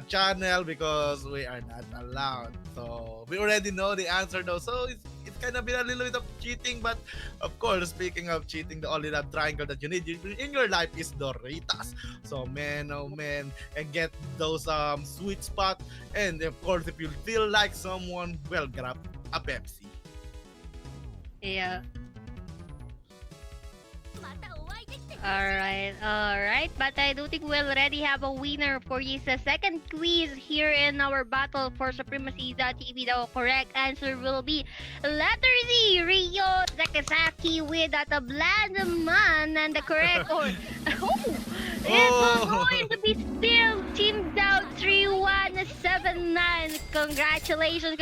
channel because we are not allowed. So we already know the answer though. So it's kind of been a little bit of cheating, but of course, speaking of cheating, the only love triangle that you need in your life is Doritas. So man, oh man, and get those sweet spot. And of course, if you feel like someone, well, grab a Pepsi. Yeah. All right. But I do think we already have a winner for this second quiz here in our battle for supremacy.tv. The correct answer will be letter Z, Rio Takasaki with that a bland man, and the correct or oh, it's Oh, going to be still Team Down 3179. Congratulations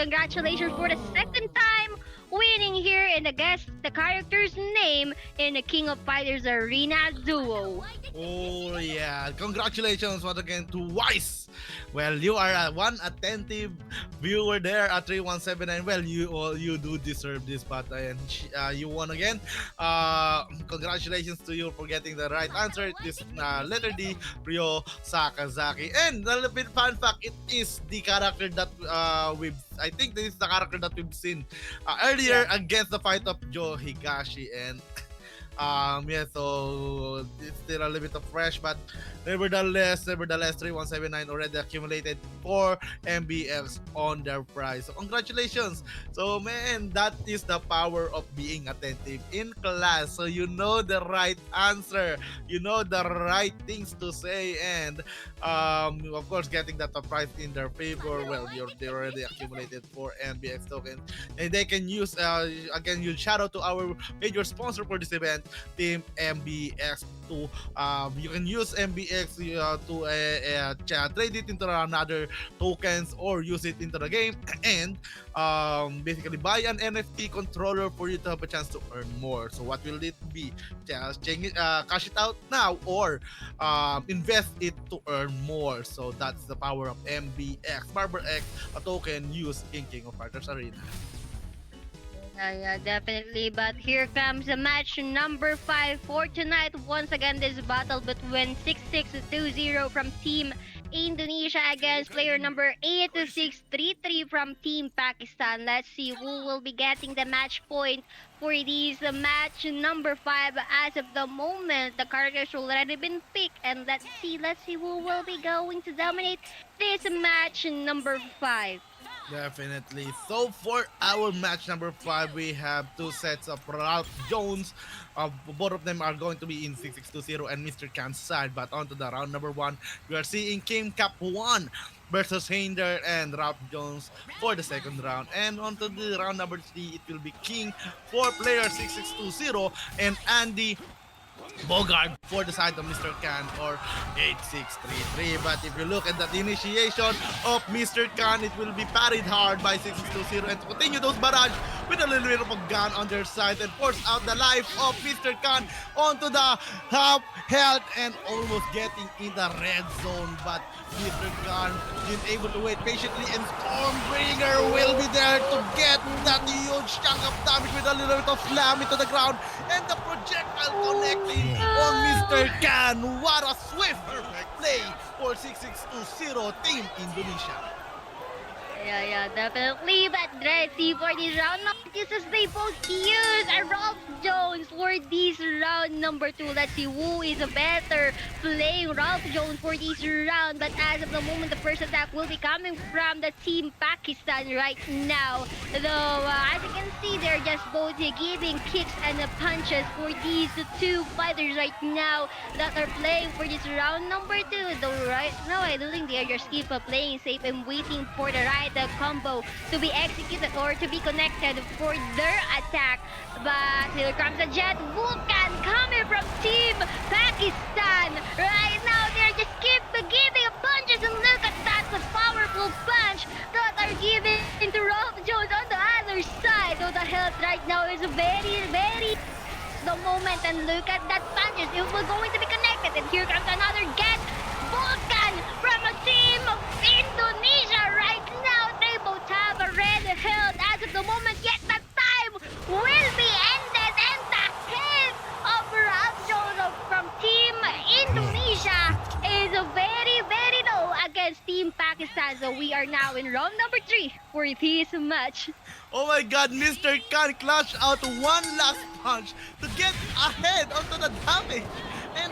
for the second time winning here in the guess the character's name in the King of Fighters Arena duo. oh yeah! Congratulations once again to Wise. Well, you are one attentive viewer there at 3179. Well, you do deserve this, but you won again. Congratulations to you for getting the right answer. This letter D, Ryo Sakazaki. And a little bit fun fact, it is the character that I think this is the character that we've seen earlier Yeah. against the fight of Joe Higashi. And yeah, so it's still a little bit of fresh, but nevertheless, 3179 already accumulated 4 MBFs on their prize. So congratulations. So man, that is the power of being attentive in class. So you know the right answer, you know the right things to say, and of course getting that prize in their favor. Well, they already accumulated 4 MBX tokens, and they can use again. You shout out to our major sponsor for this event, Team MBX. To you can use MBX to trade it into another tokens or use it into the game, and basically buy an NFT controller for you to have a chance to earn more. So what will it be? Just cash it out now, or invest it to earn more. So that's the power of MBX, Barber X, a token used in King of Fighters Arena. Yeah, definitely. But here comes the match number 5 for tonight. Once again, this battle between 6620 from Team Indonesia against player number 8633 from Team Pakistan. Let's see who will be getting the match point for this match number 5. As of the moment, the characters already been picked, and let's see who will be going to dominate this match number 5. Definitely. So for our match number 5, we have two sets of Ralph Jones. Both of them are going to be in 6620 and Mr. Khan's side. But on to the round number 1, we are seeing Kim Cap 1 versus Hinder and Ralph Jones for the second round. And on to the round number 3, it will be King for player 6620 and Andy Bogard for the side of Mr. Khan or 8633. But if you look at the initiation of Mr. Khan, it will be parried hard by 6620 and to continue those barrage with a little bit of a gun on their side and force out the life of Mr. Khan onto the half health and almost getting in the red zone. But Mr. Khan been able to wait patiently, and Stormbringer will be there to get that huge chunk of damage with a little bit of slam into the ground, and the projectile connecting on Mr. Khan. What a swift, perfect play for 6620 Team Indonesia. Yeah, definitely. But let's see for this round number 2, since they both use a Ralph Jones for this round number 2. Let's see who is a better playing Ralph Jones for this round. But as of the moment, the first attack will be coming from the Team Pakistan right now. Though, as you can see, they're just both giving kicks and punches for these two fighters right now that are playing for this round number 2. Though right now, I don't think they are just keep playing safe and waiting for the right combo to be executed or to be connected for their attack. But here comes a Jet Vulcan coming from Team Pakistan. Right now, they're just keep giving punches, and look at that, the powerful punch that are given to Ralph Jones on the other side. So the health right now is very the moment, and look at that punches. It will going to be connected, and here comes another Get Vulcan from a Team of Indonesia. Right now, they both have a red health as of the moment, yet the time will be ended, and the health of Ralph Jones from Team Indonesia is very low against Team Pakistan. So we are now in round number 3 for this match. Oh my god, Mr. Khan clutched out one last punch to get ahead onto the damage. And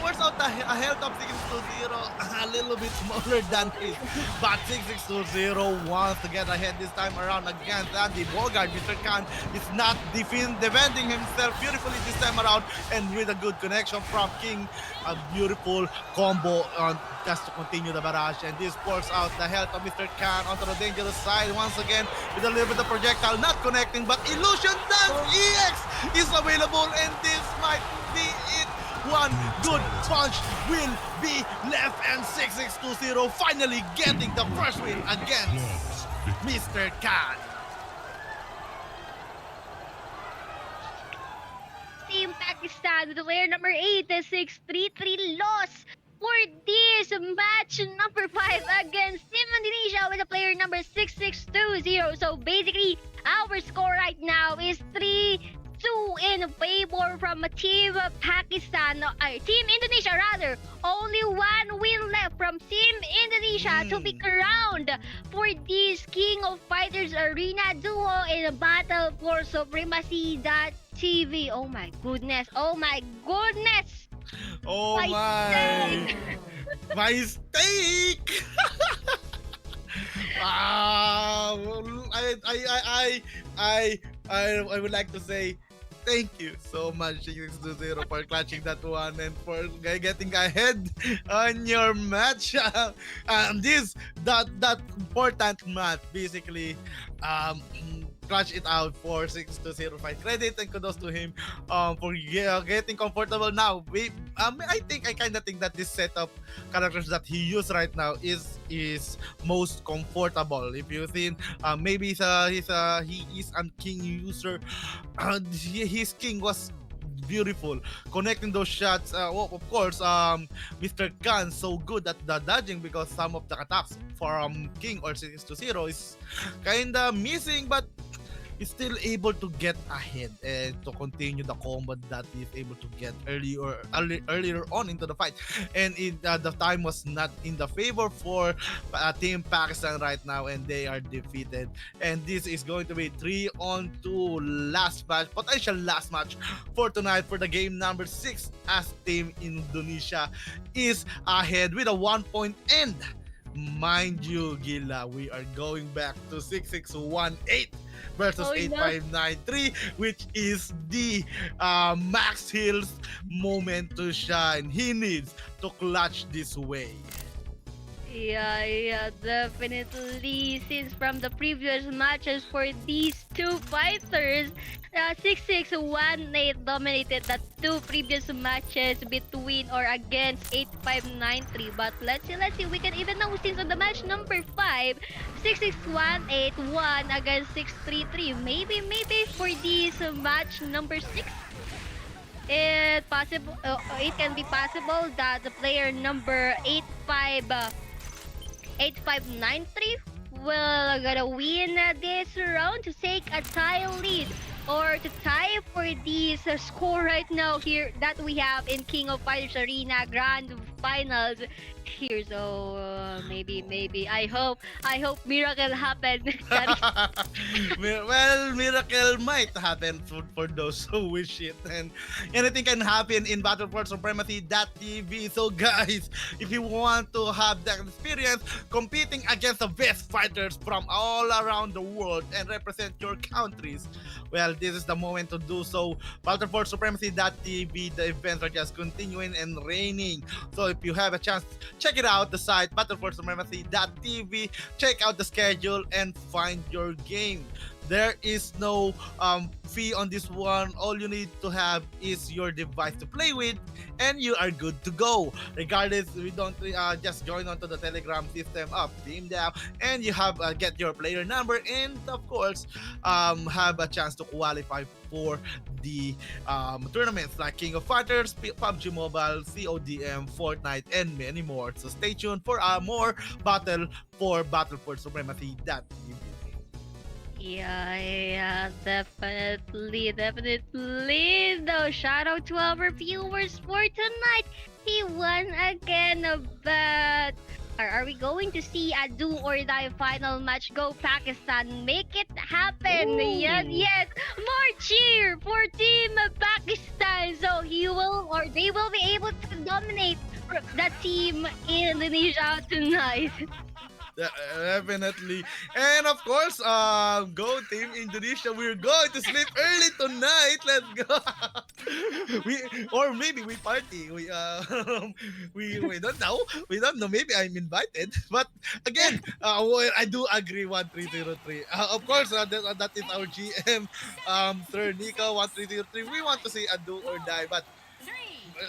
force out a health of 620, a little bit smaller than his. But 6620 wants to get ahead this time around against Andy Bogart. Mr. Khan is not defending himself beautifully this time around, and with a good connection from King, a beautiful combo on just to continue the barrage. And this force out the health of Mr. Khan onto the dangerous side once again with a little bit of projectile not connecting, but Illusion Dance EX is available, and this might be it. One good punch will be left, and 6620 finally getting the first win against Mr. Khan. Team Pakistan with the player number 8, the 633 loss for this match number 5 against Team Indonesia with the player number 6620. So basically, our score right now is 3-2 in favor from Team Pakistan, Team Indonesia rather. Only one win left from Team Indonesia to be crowned for this King of Fighters Arena duo in a battle for supremacy.tv. Oh my goodness! Oh my goodness! Oh my! My steak! I would like to say thank you so much, 620, for clutching that one and for getting ahead on your match. That important match basically clutch it out for 620. Credit and kudos to him for getting comfortable now. I kind of think that this setup characters that he used right now is most comfortable. If you think maybe he is a king user, his king was beautiful connecting those shots. Well, of course, Mr. Khan so good at the dodging because some of the attacks from King or 620 is kinda missing, but is still able to get ahead and to continue the combat that he's able to get earlier on into the fight. And the time was not in the favor for Team Pakistan right now, and they are defeated. And this is going to be 3-on-2 last match, potential last match for tonight for the game number 6, as Team Indonesia is ahead with a 1-point end. Mind you, Gila, we are going back to 6618 versus 8593, which is the Max Hill's moment to shine. He needs to clutch this way. Yeah, definitely. Since from the previous matches for these two fighters, 6618 dominated the two previous matches between or against 8593. But let's see. We can even know since on the match number 5, 6618 won against 633. Maybe for this match number 6. It can be possible that the player number 8593 will gonna win this round to take a tie lead or to tie for this score right now here that we have in King of Fighters Arena Grand Finals here. So maybe I hope miracle happen. Well, miracle might happen for those who wish it, and anything can happen in Battle for Supremacy.tv. So guys, if you want to have that experience competing against the best fighters from all around the world and represent your countries, well, this is the moment to do so. Battle for Supremacy.tv, the events are just continuing and reigning. So if you have a chance, check it out, the site battleforsupremacy.tv. Check out the schedule and find your game. There is no fee on this one. All you need to have is your device to play with, and you are good to go. Regardless, we don't just join onto the Telegram system of T.E.A.M, and you have get your player number, and of course, have a chance to qualify for the tournaments like King of Fighters, PUBG Mobile, CODM, Fortnite, and many more. So stay tuned for more Battle for Supremacy.tv. Yeah, definitely. Though, shout out to our viewers for tonight. He won again, but are we going to see a do or die final match? Go Pakistan, make it happen! Ooh. Yes. More cheer for Team Pakistan. So he will or they will be able to dominate the team in Indonesia tonight. Yeah, definitely. And of course, go Team Indonesia. We're going to sleep early tonight. Let's go. we or maybe we party. We don't know. We don't know. Maybe I'm invited. But again, well, I do agree 1303. Of course, that is our GM, Sir Nico 1303. We want to see a do or die, but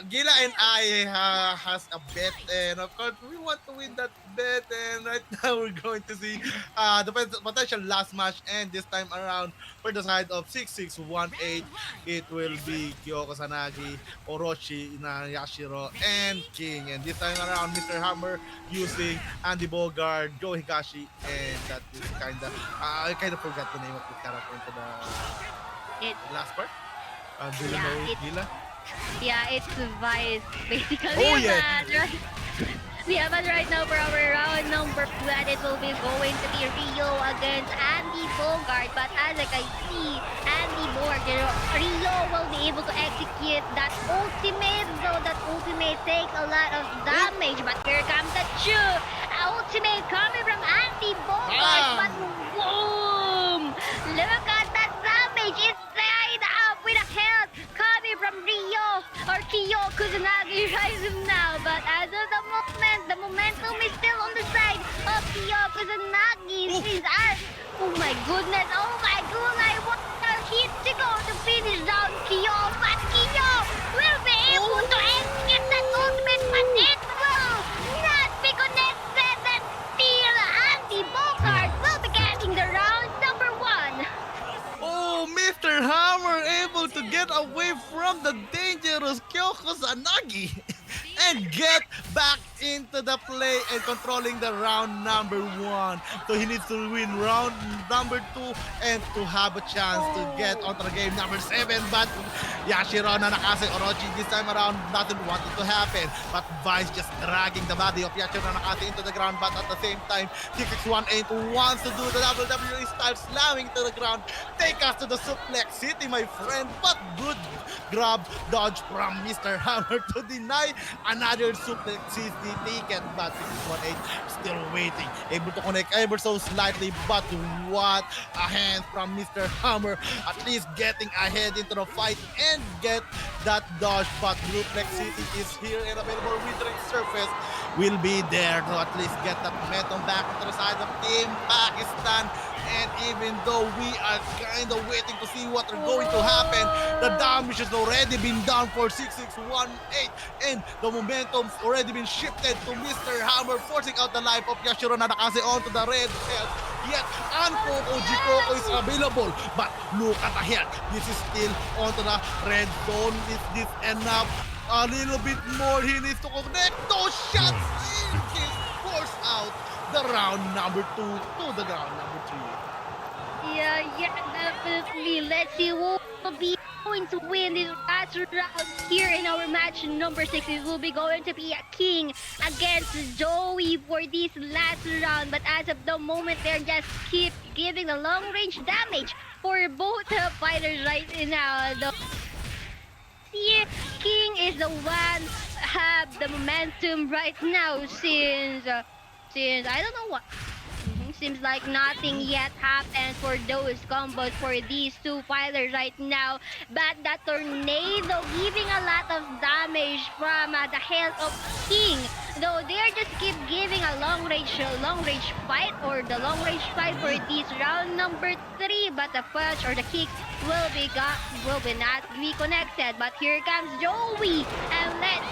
Gila and I has a bet, and of course we want to win that bet. And right now we're going to see the potential last match, and this time around for the side of 6618, it will be Kyoko Sanagi, Orochi Yashiro, and King. And this time around, Mr. Hammer using Andy Bogard, Joe Higashi, and that is I kind of forgot the name of the character into It the last part. Do you yeah, know it, it's Gila? it's Vice basically. Oh yeah. Yeah, but right now for our round number one, it will be going to be Rio against Andy Bogart. But as I can see, Andy Bogart, Rio will be able to execute that ultimate, though that ultimate takes a lot of damage. But here comes the ultimate coming from Andy Bogart. But boom! Look at that damage! It's tied up with a health coming from Rio or Kiyo Kusanagi right now. But as of the moment, the momentum is still on the side of Kiyo Kusanagi. Since oh my goodness, I want a hit to go to finish down Kiyo. But Kiyo will be able to execute that ultimate, but it will not be connected. And still, Andy Bogart will be getting the round number one. Oh, Mr. Hammer able to get away from the dangerous Kyoko Sanagi and get back into the play and controlling the round number one. So he needs to win round number two and to have a chance to get onto the game number seven. But Yashiro Nanakase Orochi this time around doesn't want it to happen. But Vice just dragging the body of Yashiro Nanakase into the ground. But at the same time, T618 wants to do the WWE style slamming to the ground. Take us to the suplex city, my friend. But good grab dodge from Mr. Hammer to deny another suplex city ticket. But T618 still waiting, able to connect ever so slightly. But what a hand from Mr. Hammer, at least getting ahead into the fight and get that dodge. But Suplex City is here and available. Withering Surface will be there to at least get that momentum back to the side of Team Pakistan. And even though we are kind of waiting to see what are going to happen, the damage has already been done for 6618, and the momentum's already been shifted to Mr. Hammer, forcing out the life of Yashiro Nanakase onto the red health. Yet, Ankoko Jikoko is available. But look at the health. This is still onto the red zone. Is this enough? A little bit more. He needs to connect those shots. He force out the round number two to the round number three. Yeah, definitely. Let's see who will be going to win this last round here in our match number 6. It will be going to be a King against Joey for this last round. But as of the moment, they're just keep giving the long range damage for both fighters right now. Here, King is the one have the momentum right now since I don't know what. Seems like nothing yet happened for those combos for these two fighters right now. But the tornado giving a lot of damage from the health of King. Though they're just keep giving a long range fight or the long range fight for this round number 3. But the punch or the kicks will be not be connected. But here comes Joey, and let's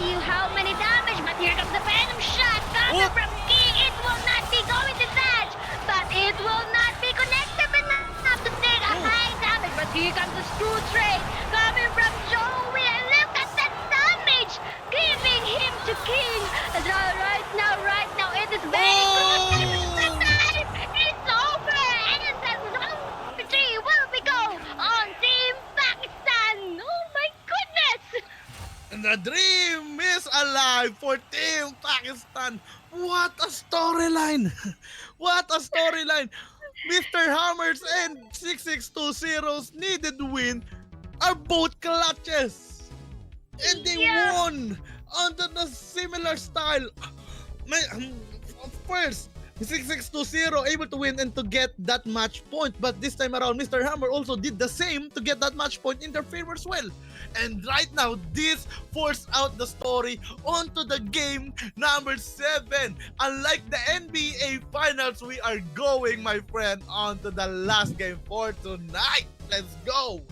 see how many damage. But here comes the venom shot coming from King. It will not be going to touch, but it will not be connected enough to take a high damage. But here comes the screw trade coming from Joey, and look at that damage giving him to King. Right now, it is very good. It's over, and the round 3 will be go on Team Pakistan. Oh my goodness! And the dream is alive for Team Pakistan. What a storyline! What a storyline! Mr. Hammers and 6620's needed win are both clutches. And they Yeah. won under the similar style. May, first, 6620 able to win and to get that match point. But this time around, Mr. Hammer also did the same to get that match point in their favor as well. And right now, this forced out the story onto the game number 7. Unlike the NBA Finals, we are going, my friend, onto the last game for tonight. Let's go!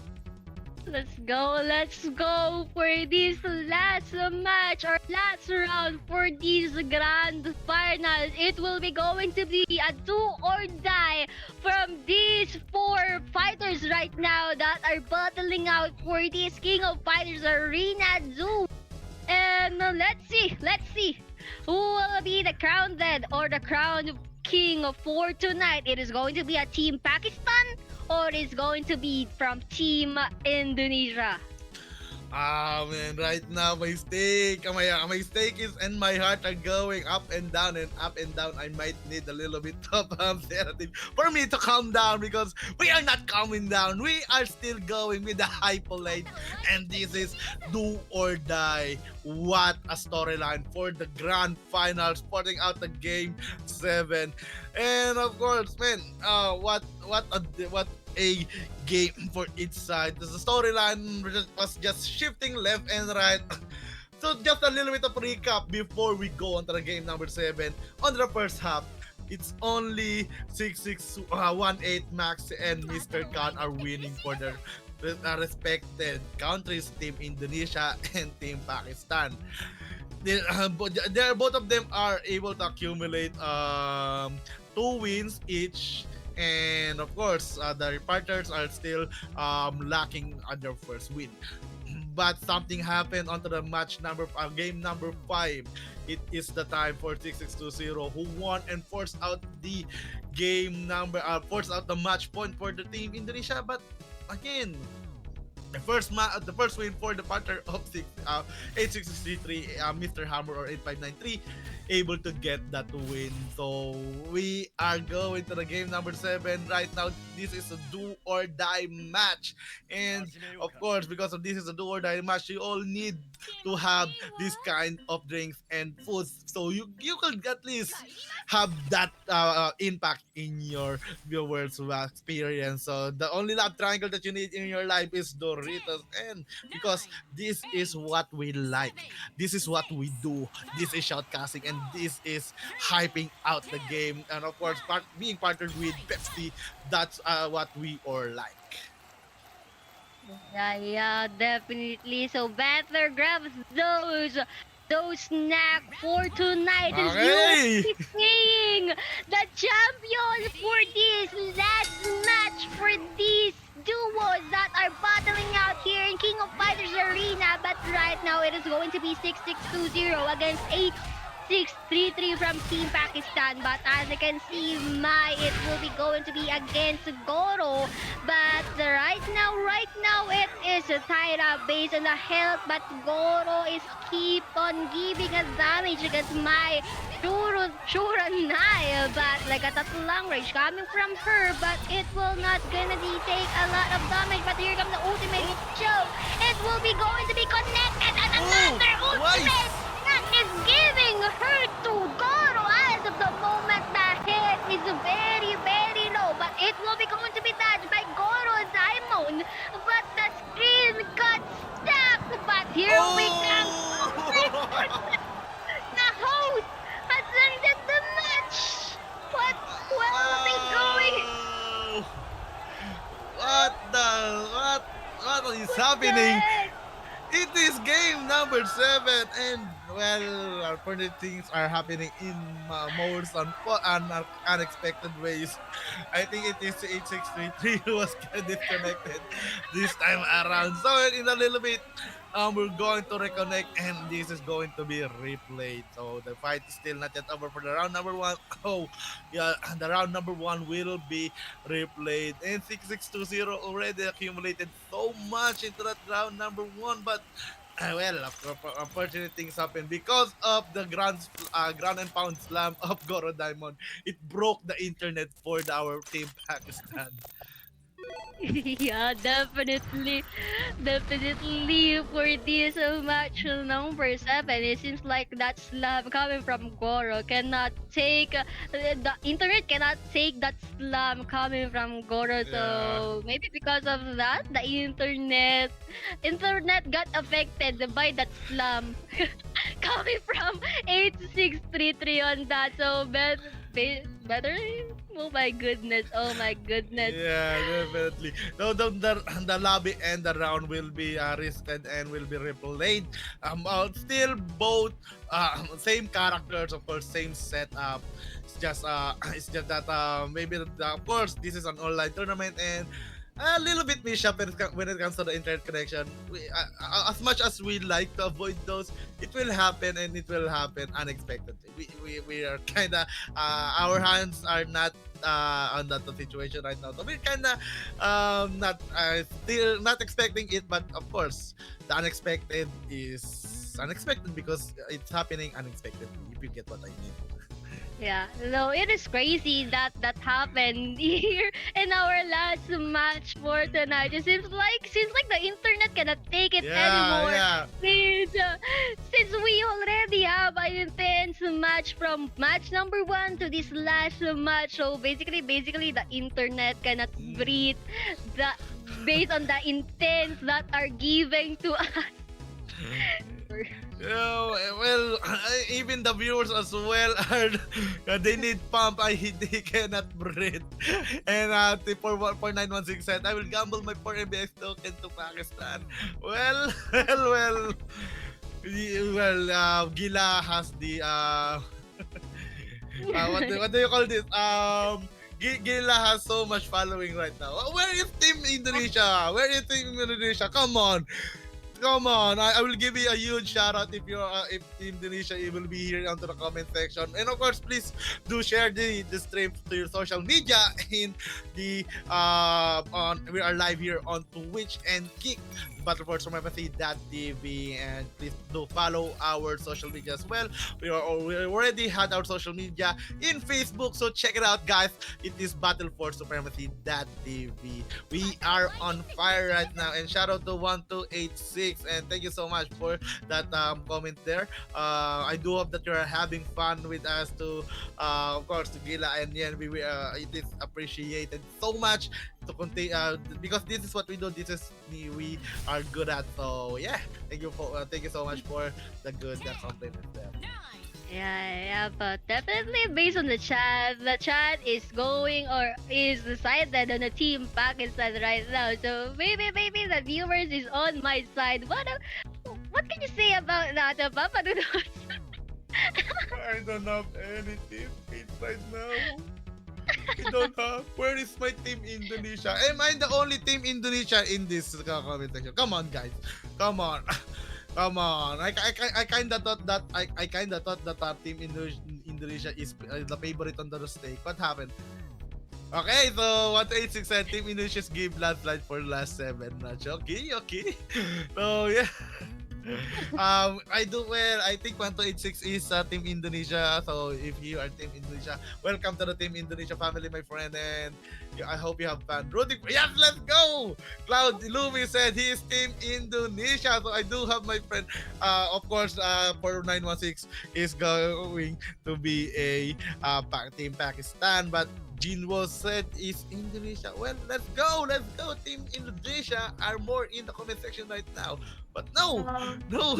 Let's go for this last match or last round for this grand finals. It will be going to be a do or die from these four fighters right now that are battling out for this King of Fighters Arena Zoo. And let's see who will be the crowned or the crowned king for tonight. It is going to be a Team Pakistan or it's going to be from Team Indonesia. Ah man, right now my stake is and my heart are going up and down and up and down. I might need a little bit of therapy for me to calm down because we are not calming down. We are still going with the hyperlate, and this is do or die. What a storyline for the grand final, sporting out the game 7, and of course, man, what a game for each side. The storyline was just shifting left and right. So just a little bit of recap before we go on to the game number 7. On the first half, it's only 6618 Max and Mr. Khan are winning for their respected countries, Team Indonesia and Team Pakistan. Both of them are able to accumulate 2 wins each, and of course the partners are still lacking on their first win. But something happened onto the game number 5. It is the time for 6620 who won and forced out the forced out the match point for the Team Indonesia. But again, the first win for the partner of 8663, Mr. Hammer or 8593, able to get that win. So we are going to the game number 7 right now. This is a do or die match, and of course, because of this is a do or die match, you all need to have this kind of drinks and foods, so you can at least have that impact in your viewers experience. So the only love triangle that you need in your life is Doritos, and because this is what we like, this is what we do, this is shoutcasting, and this is hyping out the game, and of course, being partnered with Pepsi, that's what we all like. Yeah, definitely. So better grab those snack for tonight as you will Okay. be seeing the champion for this last match for these duos that are battling out here in King of Fighters Arena. But right now it is going to be 6620 against 8633 from Team Pakistan. But as you can see, it will be going to be against Goro. But right now it is tied up based on the health. But Goro is keep on giving us damage against my Shura Nile. But like a long range coming from her. But it will not gonna be take a lot of damage. But here comes the ultimate show. It will be going to be connected and another ultimate that is giving her to Goro. As of the moment, the hit is very low, but it will be going to be dodged by Goro's Daimon. But the screen got stuck. But here we come. The host has ended the match. What will be going? Oh, what is happening? Heck? It is game number 7, and well, unfortunate things are happening in most unexpected ways. I think it is 8633 who was disconnected this time around. So in a little bit, we're going to reconnect, and this is going to be replayed. So the fight is still not yet over for the round number 1. Oh, yeah, the round number 1 will be replayed, and 6620 already accumulated so much into that round number 1, but Well, unfortunate things happen because of the ground and pound slam of Goro Diamond. It broke the internet for our team Pakistan. Yeah, definitely. Definitely for this match number 7, it seems like that slam coming from Goro cannot take the internet cannot take that slam coming from Goro. Yeah. So maybe because of that, the internet got affected by that slam coming from 8633 on that. So better. Oh my goodness! Oh my goodness! Yeah, definitely. No, the lobby and the round will be rested and will be replayed. Still both same characters, of course, same setup. It's just that maybe of course this is an online tournament and a little bit mishap when it comes to the internet connection. As much as we like to avoid those, it will happen and it will happen unexpectedly. We are kind of our hands are not on that situation right now. So we're kind of not still not expecting it, but of course, the unexpected is unexpected because it's happening unexpectedly. If you get what I mean. Yeah, no, it is crazy that that happened here in our last match for tonight. It seems like the internet cannot take it Yeah, anymore. yeah. Since we already have an intense match from match number 1 to this last match, so basically the internet cannot Mm. breathe the based on the intense that are given to us. Well, even the viewers as well are they need pump. They cannot breathe. And for 916 said, I will gamble my 4 MBX token to Pakistan. Well, well. Gila has the what do you call this? Gila has so much following right now. Where is Team Indonesia? Where is Team Indonesia? Come on. Come on, I will give you a huge shout out if Indonesia will be here onto the comment section, and of course, please do share the stream to your social media. In the on we are live here on Twitch and Kick TV, and please do follow our social media as well. We already had our social media in Facebook, so check it out, guys. It is TV. We are on fire right now, and shout out to 1286, and thank you so much for that comment there. I do hope that you are having fun with us to of course to Gila and Yen. It is appreciated so much to continue because this is what we do. This is we are good at. So yeah, thank you so much for the good compliment there. Yeah, but definitely based on the chat is going or is decided on the team Pakistan right now. So maybe the viewers is on my side. What can you say about that, Papa Dudut? I don't have any team right now. I don't have. Where is my team Indonesia? Am I the only team Indonesia in this comment section? Come on, guys. Come on. Come on. I kinda thought that I kinda thought that our team Indonesia is the favorite on the stake. What happened? Okay, so 186 said Team Indonesia's game landslide for last 7 match. Okay, okay. So yeah. I do well. I think 1286 is Team Indonesia. So if you are Team Indonesia, welcome to the Team Indonesia family, my friend. And I hope you have fun. Rudy, yes, let's go. Cloud Lumi said he is Team Indonesia. So I do have my friend. Of course, for 916 is going to be a Team Pakistan, but Jinwo said is Indonesia. Well, let's go. Let's go. Team Indonesia are more in the comment section right now. But no, no.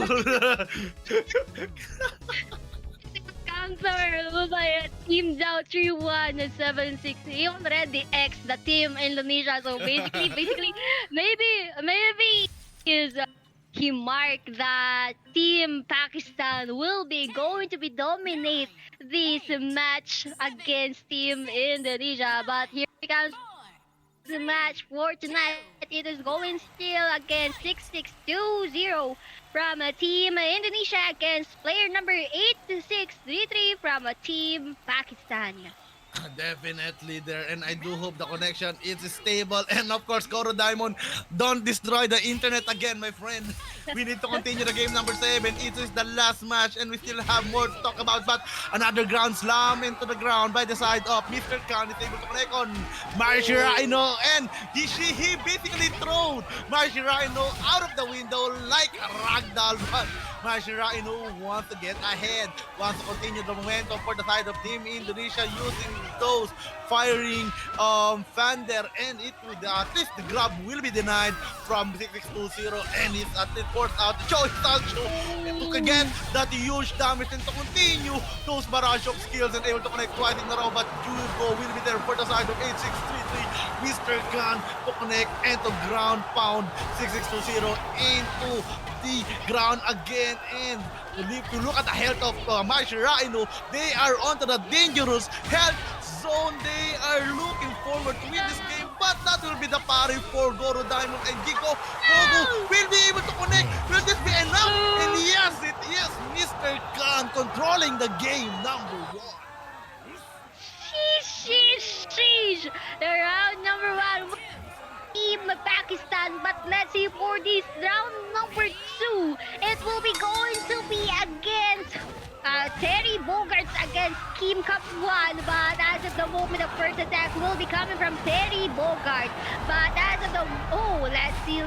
Counter by Team Zhao 3176. He already X the Team Indonesia. So basically, maybe is he marked that Team Pakistan will be going to be dominate this match against Team Indonesia. But here comes the match for tonight. It is going still against 6620 from a Team Indonesia against player number 8633 from a Team Pakistan. Definitely there, and I do hope the connection is stable. And of course, Goro Diamond, don't destroy the internet again, my friend. We need to continue the game number 7. It is the last match and we still have more to talk about. But another ground slam into the ground by the side of Mr. Khan is able to connect on Marcy Rhino. And he basically thrown Marcy Rhino out of the window like a ragdoll. But Marcy Rhino wants to get ahead, wants to continue the momentum for the side of Team Indonesia using those firing Fander, and it would at least the grab will be denied from 6620, and it's at least forced out the choice Sancho to get that huge damage and to continue those barrage of skills and able to connect twice in a row. But Jugo will be there for the side of 8633, Mr. Khan to connect and to ground pound 6620 into the ground again. And to look at the health of Marcy Rhino, they are onto the dangerous health zone. They are looking forward to win this game, but that will be the parry for Goro Diamond and Gigo. Gogo will be able to connect. Will this be enough? And yes, it is. Mr. Khan controlling the game number 1. Sheesh. The round number 1. Team Pakistan, but let's see for this round number 2. It will be going to be against Terry Bogarts against Kim Kapwan, but as of the moment, the first attack will be coming from Terry Bogart. But as of the let's see.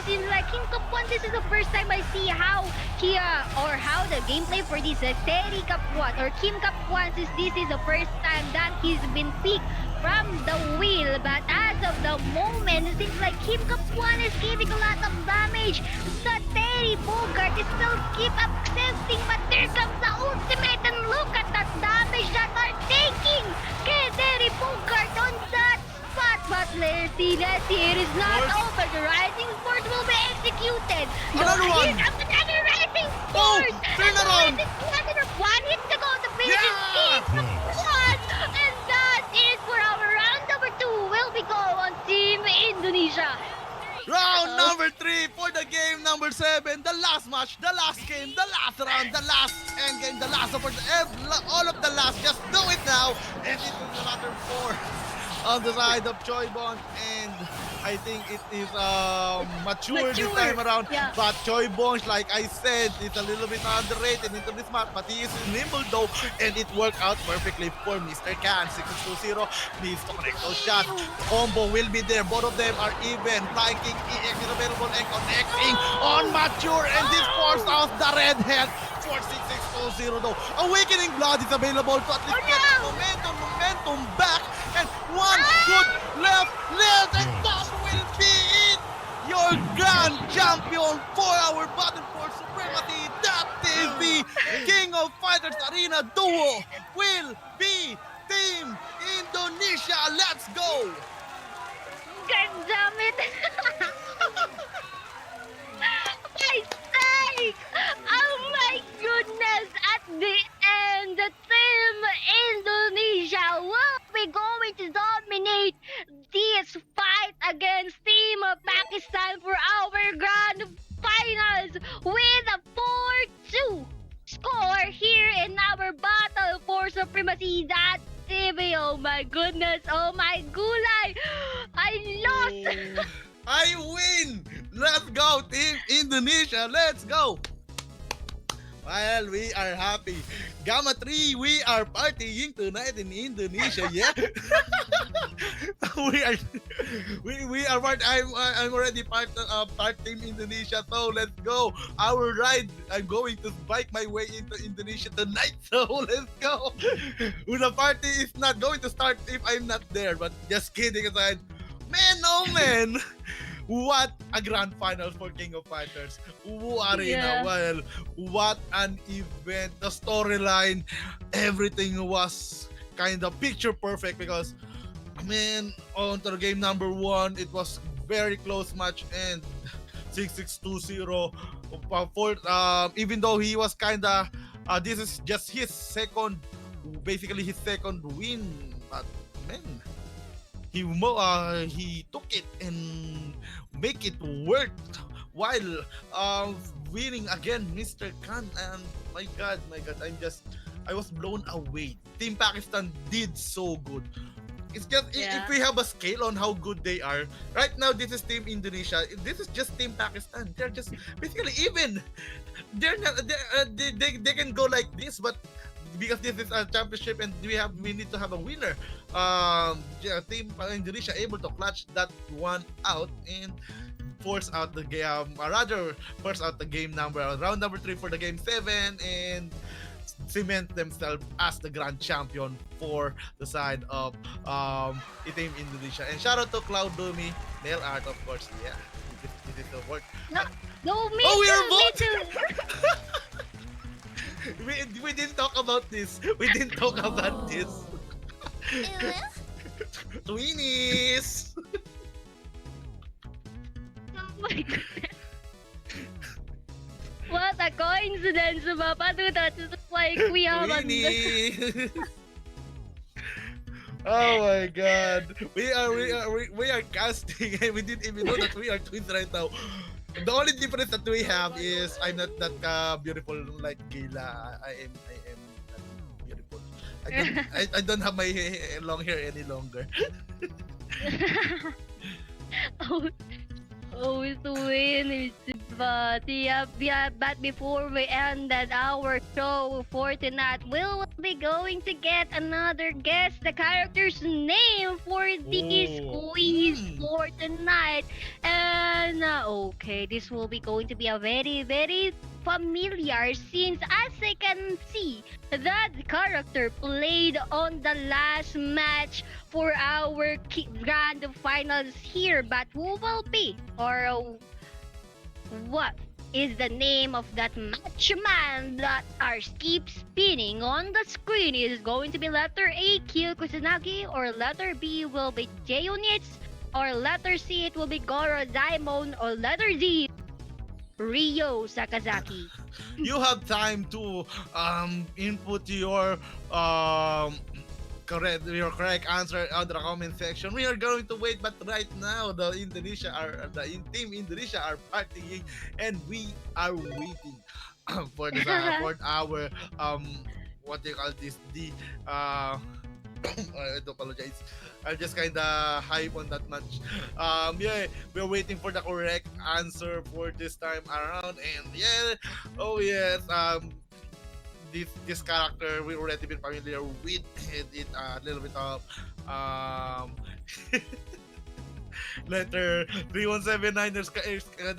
Seems like Kim Kapwan. This is the first time I see how how the gameplay for this Terry Kapwan or Kim Kapwan. Since this is the first time that he's been picked from the wheel, but as of the moment, it seems like Kim Kapwan is giving a lot of damage. The Terry Bogart is still keep accepting, but there comes the ultimate, and look at that damage that are taking kay Terry Bogart on that spot. But let's see, it is not over. The Rising Force will be executed. Another one! Here comes another Rising Force! Turn around! One hit to go to finish Kim Kapwan! And that is for our round number 2. Will be go on Team Indonesia. Round number 3 for the game number 7. The last match, the last game, the last round, the last end game, the last of all of the last. Just do it now. And it is another 4 on the side of Choi Bond, and I think it is mature this time around. Yeah. But Choi Bond, like I said, is a little bit underrated into this match, but he is nimble though, and it worked out perfectly for Mr. Khan. 6-2-0 needs to connect those shots. Combo will be there. Both of them are even. Flying King EX is available and connecting on mature, and this forced out the red head for 6-6-0 though. Awakening Blood is available to at least get momentum back, and one good left, and that will be it. Your grand champion for our Battle for Supremacy, that is the King of Fighters Arena duo, will be Team Indonesia. Let's go! God damn it! My sake! Oh my goodness! At the end, the Team Indonesia will be going to dominate this fight against Team Pakistan for our grand finals with a 4-2 score here in our Battle for Supremacy. That TV, oh my goodness, oh my gulay! I lost! I win! Let's go, Team Indonesia! Let's go! Well, we are happy. Gamma 3, we are partying tonight in Indonesia, yeah? we are part. I'm already part Team Indonesia, so let's go. Our ride, I'm going to bike my way into Indonesia tonight, so let's go. The party is not going to start if I'm not there, but just kidding aside. Man, oh man! What a grand final for King of Fighters. Arena. Yeah. Well, what an event. The storyline, everything was kind of picture perfect because, man, on to the game number 1, it was very close match, and 6-6-2-0. Even though he was kind of, this is just his second win, but man, he took it and make it work while winning again, Mr. Khan. And my god, I was blown away. Team Pakistan did so good. It's just if Yeah. we have a scale on how good they are. Right now, this is Team Indonesia. This is just Team Pakistan. They're just basically even. They're not. They can go like this, but because this is a championship and we need to have a winner. Yeah, Team Indonesia able to clutch that one out and force out the game. Rather force out the game number round number 3 for the game 7 and cement themselves as the grand champion for the side of Team Indonesia. And shout out to Cloud Dumi, nail art of course. Yeah, this is the work. No, no, me Oh, we are too, me voting. too. We didn't talk about this. We didn't talk about this. Twinnies. Oh my god. What a coincidence, Papa. That's like we have a... Twinnies. Oh my god. We are casting and we didn't even know that we are twins right now. The only difference that we have is I'm not that beautiful like Gila. I am not beautiful. I don't have my long hair any longer. Oh, oh, twins. But yeah, but before we ended our show for tonight, we'll be going to get another guess the character's name for this quiz for tonight. And okay, this will be going to be a very, very familiar since as I can see that character played on the last match for our grand finals here. But who will be or what is the name of that matchman that are keep spinning on the screen? Is it going to be letter A, Kyo Kusanagi, or letter B will be Jayunits, or letter C it will be Goro Daimon, or letter D Ryo Sakazaki? You have time to input your correct answer on the comment section. We are going to wait, but right now the Team Indonesia are partying, and we are waiting for the for our what do you call this I do apologize. I'm just kinda hype on that match. Yeah, we're waiting for the correct answer for this time around, and yeah, oh yes, this character we already been familiar with it a little bit of um letter 3179.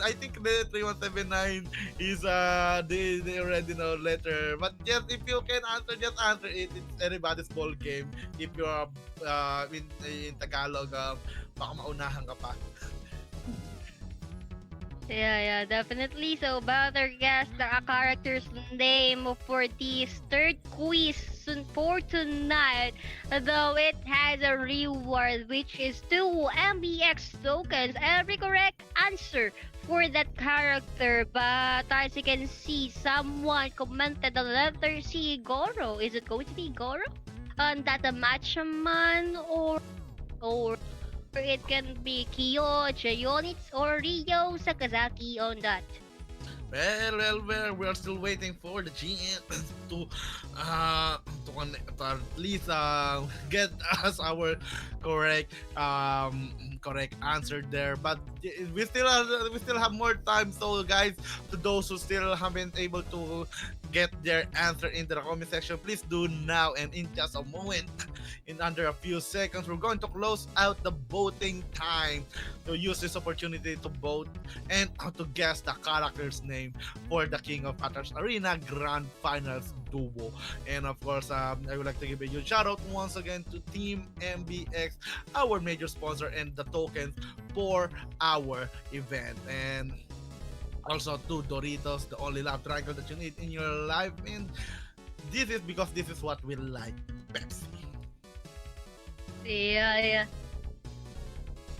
I think the 3179 is they already know letter, but yes, if you can answer, just answer it. It's everybody's ball game. If you're in Tagalog, baka maunahan ka pa. Yeah, definitely. So, better guess the character's name for this third quiz for tonight. Though it has a reward, which is 2 MBX tokens. Every correct answer for that character. But as you can see, someone commented the letter C, Goro. Is it going to be Goro? And that a matchman or it can be Kyo, Chayonits, or Ryo Sakazaki on that. Well, we are still waiting for the GM to at least get us our correct correct answer there. But we still have more time. So guys, to those who still haven't able to get their answer in the comment section, please do now. And in just a moment, in under a few seconds, we're going to close out the voting time. To use this opportunity to vote and to guess the character's name for the King of Fighters Arena Grand Finals Duo. And of course, I would like to give a huge shout out once again to Team MBX, our major sponsor, and the tokens for our event. And also to Doritos, the only love triangle that you need in your life. And this is because this is what we like, Pepsi. Yeah.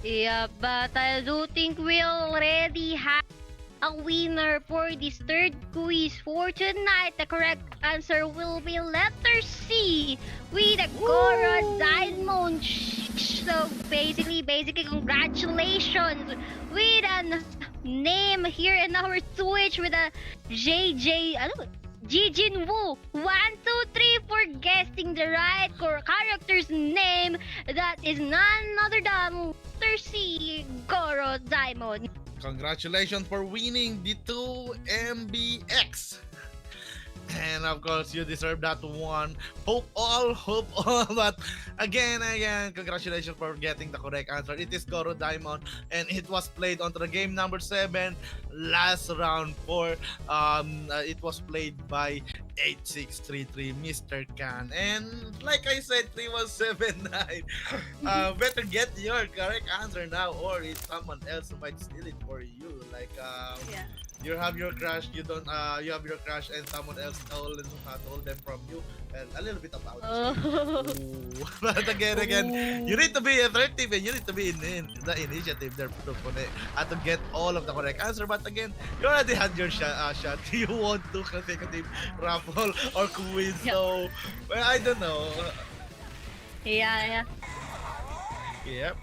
Yeah, but I do think we already have a winner for this third quiz for tonight. The correct answer will be letter C with a Goro Diamond. So basically, congratulations with a name here in our Twitch with a JJ. Jijin Woo, 1, 2, 3 for guessing the right character's name. That is none other than Percy Goro Diamond. Congratulations for winning the 2 MBX. And of course, you deserve that one. Hope all. But again, congratulations for getting the correct answer. It is Goro Diamond, and it was played onto the game number 7, last round 4. It was played by 8633 Mr. Khan. And like I said, 3179. Better get your correct answer now, or it's someone else who might steal it for you. Like Yeah. you have your crush, you have your crush, and someone else told them from you. Well, a little bit about Oh. Ooh. But again, you need to be assertive and you need to be in the initiative there to get all of the correct answer. But again, you already had your shot. You won't do consecutive raffle or quiz. Yeah. So, well, I don't know. Yeah. Yep.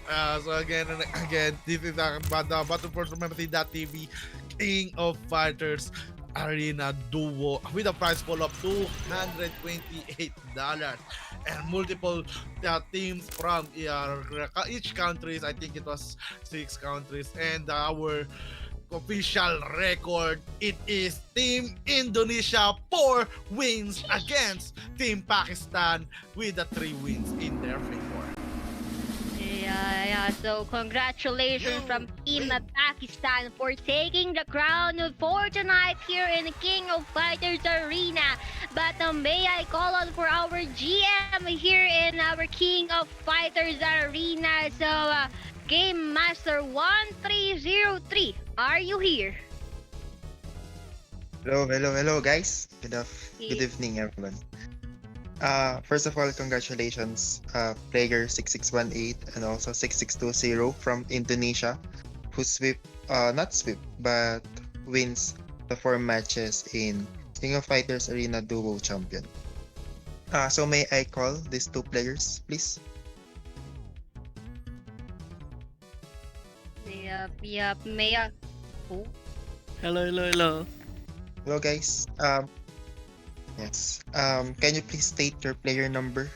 So again and again, this is Battle for Supremacy.tv King of Fighters Arena Duo with a prize pool of $228 and multiple teams from each countries. I think it was 6 countries, and our official record, it is Team Indonesia 4 wins against Team Pakistan with the 3 wins in their favor. Yeah. So congratulations from Team Pakistan for taking the crown for tonight here in the King of Fighters Arena. But may I call on for our GM here in our King of Fighters Arena. So Game Master 1303, are you here? Hello, guys. Good evening, everyone. First of all, congratulations, player 6618 and also 6620 from Indonesia, who not sweep, but wins the 4 matches in King of Fighters Arena Duo Champion. So may I call these 2 players, please? Yep. May I? Oh. Hello. Hello, guys. Yes. Can you please state your player number?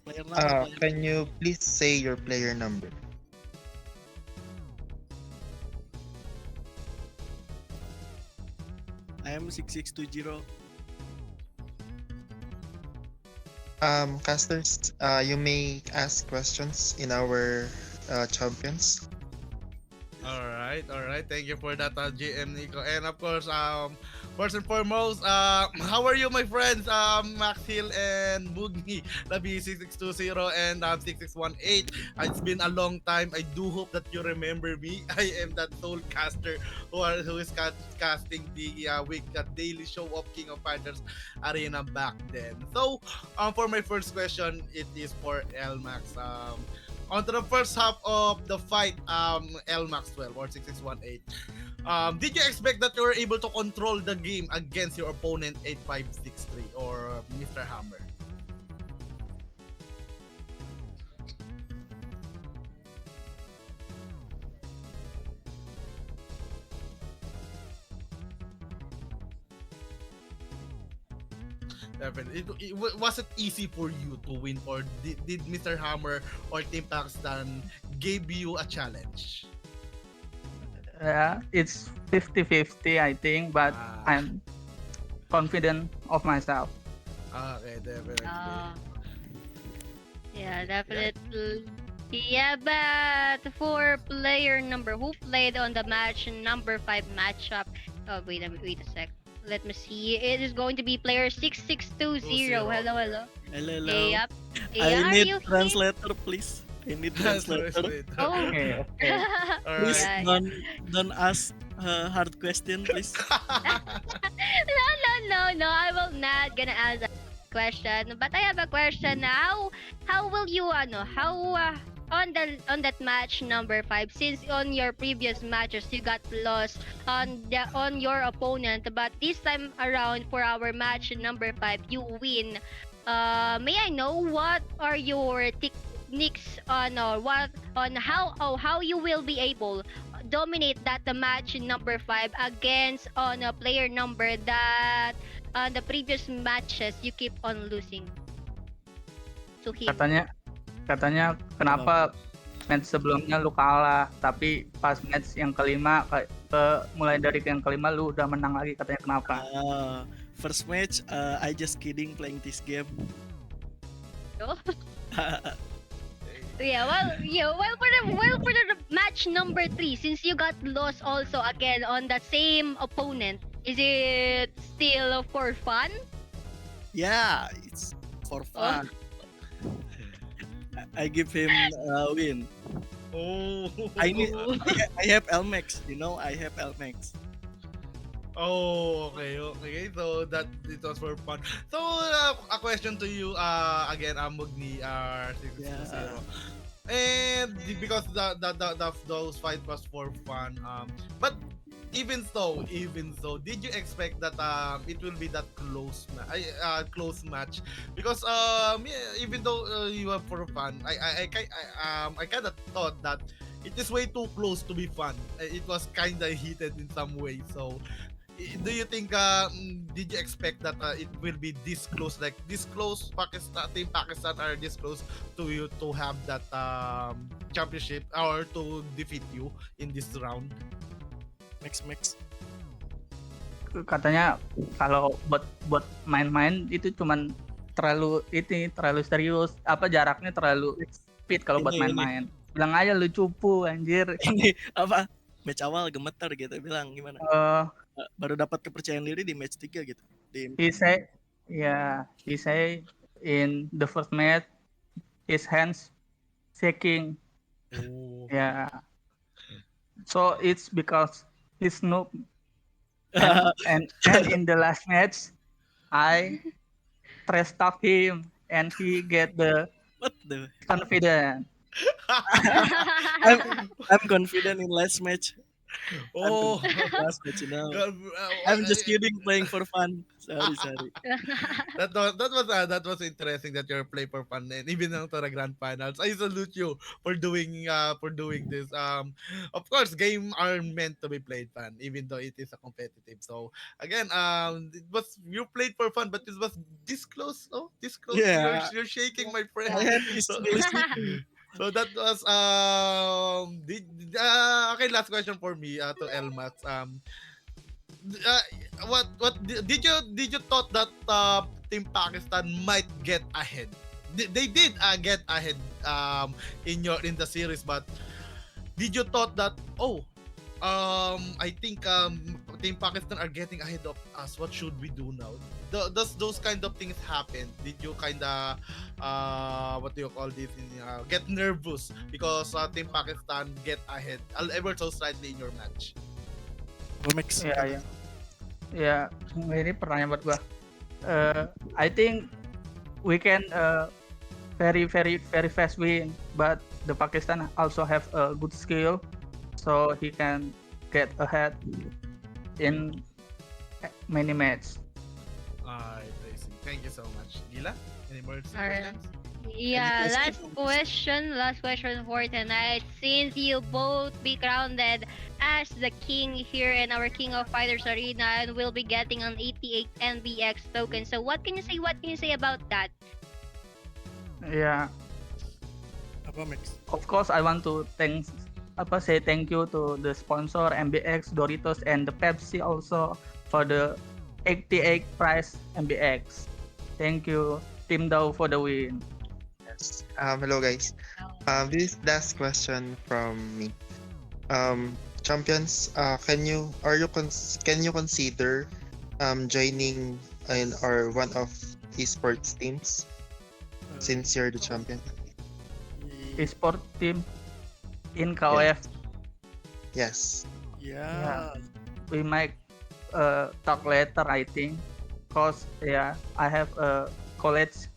Player number. Can you please say your player number? I am 6620. Casters, you may ask questions in our champions. All right. Thank you for that, GM Nico. And of course, first and foremost, how are you, my friends? Max Hill and Mugni, Labi 6620 and 6618. It's been a long time. I do hope that you remember me. I am that soul caster who is casting the daily show of King of Fighters Arena back then. So, for my first question, it is for Elmax. On to the first half of the fight, L Maxwell or 6618. Did you expect that you were able to control the game against your opponent 8563 or Mr. Hammer? Definitely. Was it easy for you to win, or did Mr. Hammer or Team Pakistan gave you a challenge? It's 50-50, I think, but Ah, I'm confident of myself. okay, definitely. Yeah, definitely. Yeah, but for player number who played on the match number 5 matchup. Oh, wait a sec. Let me see. It is going to be player 6620. Hello. Hello. Yep. I Are need you here? translator, please. I need translator. Oh. Okay. All Please right. Yeah. don't ask hard question, please. No. I will not gonna ask that question. But I have a question now. How will you on that match number 5, since on your previous matches you got lost on your opponent, but this time around for our match number 5 you win. May I know what are your techniques on how you will be able dominate that the match number 5 against on a player number that on the previous matches you keep on losing to him? Katanya kenapa match sebelumnya lu kalah, tapi pas match yang kelima mulai dari yang kelima lu udah menang lagi, katanya kenapa? First match, I just kidding playing this game. Oh. Well, for the match number 3, since you got lost also again on the same opponent, is it still for fun? Yeah, it's for fun. I give him a win. Oh. I have LMAX, I have LMAX. Oh, okay. So that it was for fun. So a question to you again, Mugni R620. And because those fight was for fun, but even so, did you expect that it will be that close match? Because yeah, even though you were for fun, I kind of thought that it is way too close to be fun. It was kind of heated in some way. So do you think did you expect that it will be this close, like this close? Pakistan are this close to you to have that championship or to defeat you in this round? Mix. Katanya kalau buat main-main itu cuman terlalu serius, jaraknya terlalu speed kalau buat Ini. main-main. Bilang aja lu cupu anjir. Ini apa? Match awal gemeter gitu, bilang gimana? Baru dapat kepercayaan diri di match 3 gitu. He say in the first match his hands shaking. Oh. Yeah. So it's because he's noob. And in the last match, I trash talk him and he get the What the? confidence. I'm confident in last match. Oh. Last match, God, I'm just kidding, playing for fun. Sorry. That was interesting that you're playing for fun, and even to the grand finals. I salute you for doing this. Of course, game are meant to be played fun, even though it is a competitive. So again, it was, you played for fun, but it was this close. Oh, this close. Yeah. You're shaking, my friend. My hand is So, really sleeping. so that was okay. Last question for me to Elmax. Did you thought that Team Pakistan might get ahead? They did get ahead in the series, but did you thought that I think Team Pakistan are getting ahead of us. What should we do now? Does those kind of things happen? Did you kind of what do you call this? Get nervous because Team Pakistan get ahead ever so slightly in your match? Mix. Ya, ini pertanyaan buat gua. I think we can very fast win, but the Pakistan also have a good skill, so he can get ahead in many matches. I see. Thank you so much. Gila, any more Alright. questions? Yeah, Any last question for tonight. Since you both be crowned as the king here in our King of Fighters arena and will be getting an 88 NBX token. So what can you say about that? Yeah, Apa mix? of course I want to say thank you to the sponsor MBX, Doritos, and the Pepsi also for the 88 prize MBX. Thank you, Team Dow, for the win. Yes. Hello guys. This last question from me. Champions, can you consider joining in or one of esports teams since you're the champion? Esport team in KoF. Yes. Yeah. We might talk later, I think, cause I have a college.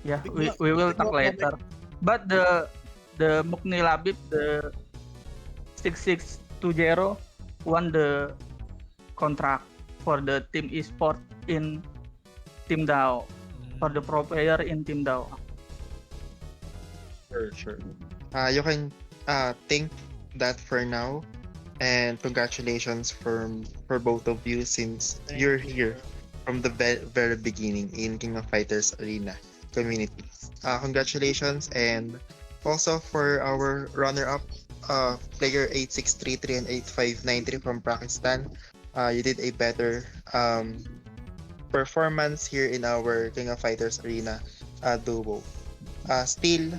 Yeah, we will talk later. But the Mukni Labib, the 6620 won the contract for the team esport in Team DAO, for the pro player in Team DAO. Sure. You can Think that for now, and congratulations for both of you since you're Thank you, here bro. from the very beginning in King of Fighters Arena community. Congratulations, and also for our runner-up, player 8633 and 8593 from Pakistan. You did a better performance here in our King of Fighters Arena duo. Still,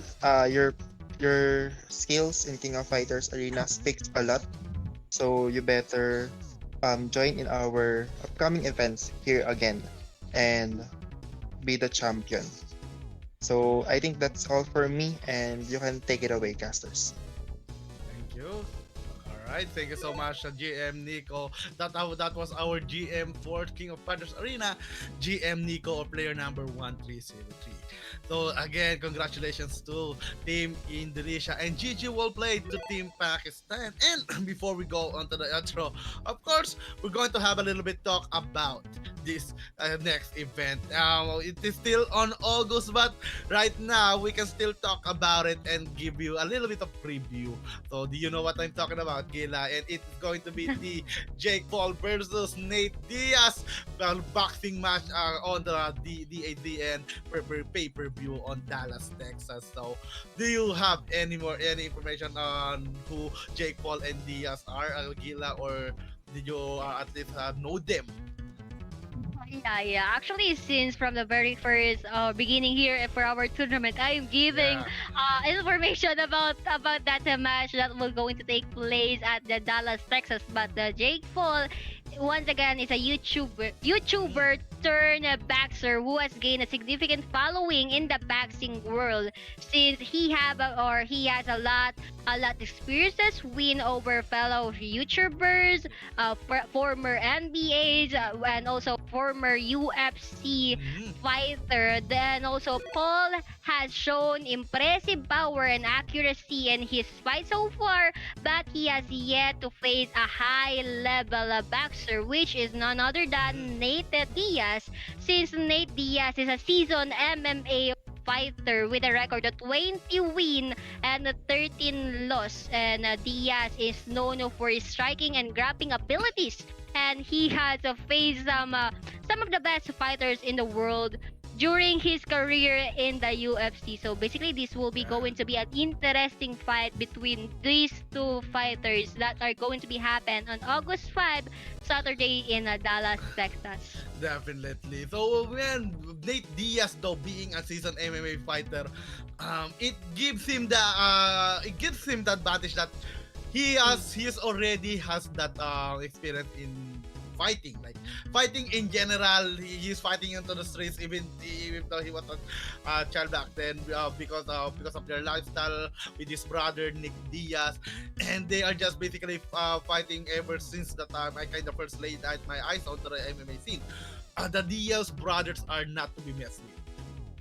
your skills in King of Fighters Arena speaks a lot. So you better join in our upcoming events here again and be the champion. So I think that's all for me, and you can take it away, casters. Thank you. All right, thank you so much, GM Nico. That was our GM for King of Fighters Arena, GM Nico, or player number 1303. So again, congratulations to Team Indonesia and GG well played to Team Pakistan. And before we go on to the outro, of course, we're going to have a little bit talk about this next event. It is still on August, but right now we can still talk about it and give you a little bit of preview. So do you know what I'm talking about, Gila? And it's going to be the Jake Paul versus Nate Diaz boxing match on the DADN pay per view on Dallas, Texas. So do you have any information on who Jake Paul and Diaz are, Gila, or did you at least know them? Yeah, yeah. Actually, since from the very first beginning here for our tournament, I'm giving Yeah. information about that match that will going to take place at the Dallas, Texas. But Jake Paul, once again, is a Mm. YouTuber turned boxer who has gained a significant following in the boxing world since he has a lot experiences win over fellow YouTubers, former NBAs, and also former UFC Mm. fighter. Then also Paul has shown impressive power and accuracy in his fight so far, but he has yet to face a high-level boxer, which is none other Mm. than Nate Diaz. Since Nate Diaz is a seasoned MMA fighter with a record of 20 win and 13 loss. And Diaz is known for his striking and grappling abilities. And he has faced some of the best fighters in the world during his career in the UFC. So basically, this will be Yeah. going to be an interesting fight between these two fighters that are going to be happen on August 5, Saturday in Dallas, Texas. Definitely. So when Nate Diaz though being a seasoned MMA fighter, it gives him that advantage that he already has that experience in fighting, like fighting in general. He's fighting into the streets even though he was a child back then, because of their lifestyle with his brother Nick Diaz, and they are just basically fighting ever since the time I kind of first laid my eyes onto the MMA scene. The Diaz brothers are not to be messed with.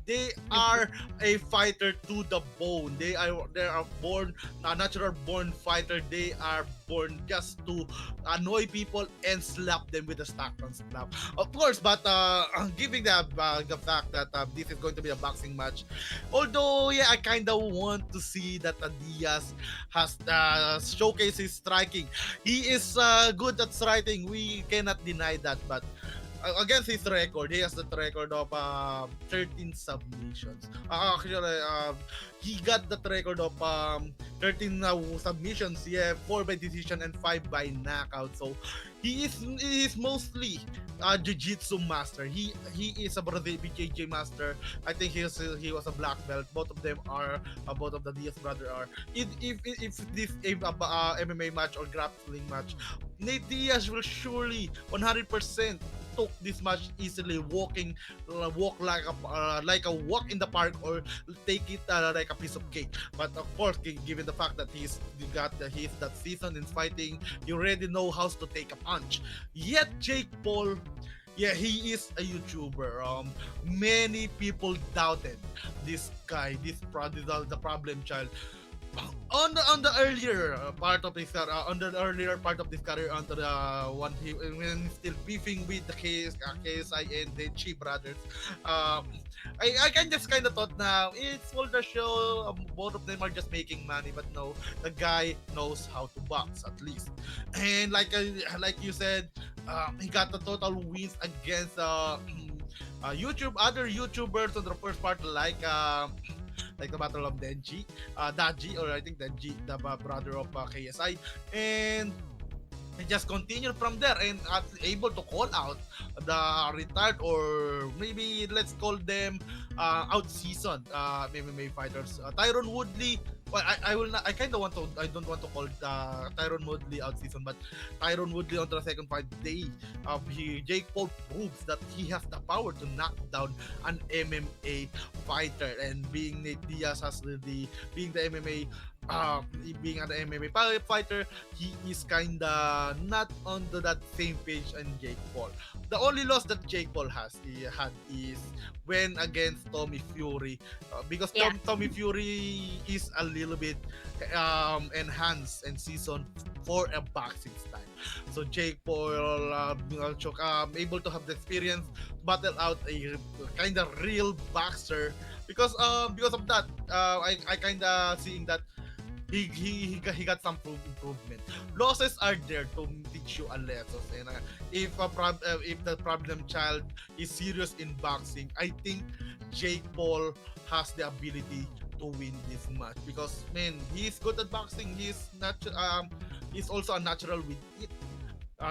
They are a fighter to the bone. They are born a natural born fighter. They are born just to annoy people and slap them with a Stockton slap. Of course, but giving the fact that this is going to be a boxing match, although yeah, I kind of want to see that Diaz has showcase his striking. He is good at striking. We cannot deny that, but against his record, he has the record of 13 submissions. Actually, he got that record of 13 submissions, yeah, 4 by decision and 5 by knockout. So he is mostly a jiu-jitsu master. He is a Brazilian BJJ master. I think he was a black belt. Both of the Diaz brother are. If this MMA match or grappling match, Nate Diaz will surely 100% took this match easily, walk like a walk in the park, or take it like a piece of cake. But of course, given the fact that he's that season in fighting, you already know how to take a punch. Yet Jake Paul, yeah, he is a YouTuber. Many people doubted this guy, the problem child. on the earlier part of his on the earlier part of this career, onto the one he when still beefing with the KSI and the Chi brothers, um, I can just kind of thought now it's for the show. Both of them are just making money, but no, the guy knows how to box at least. And like you said, he got the total wins against other YouTubers on the first part, like the Battle of Denji, Daji, or I think Denji, the brother of KSI, and he just continued from there and able to call out the retired, or maybe let's call them out seasoned MMA fighters. Tyron Woodley. Well, I will not. I kind of want to. I don't want to call Tyron Woodley out season, but Tyron Woodley on the second fight, Jake Paul proves that he has the power to knock down an MMA fighter, and being Nate Diaz has being the MMA being an MMA fighter, he is kinda not onto that same page on Jake Paul. The only loss that Jake Paul had is when against Tommy Fury, because Yeah. Tommy Fury is a little bit enhanced and seasoned for a boxing style. So Jake Paul, able to have the experience, battle out a kind of real boxer, because of that, I kind of seeing that he got some improvement. Losses are there to teach you a lesson. And if the problem child is serious in boxing, I think Jake Paul has the ability to win this match, because man, he's good at boxing. He's also a natural with it.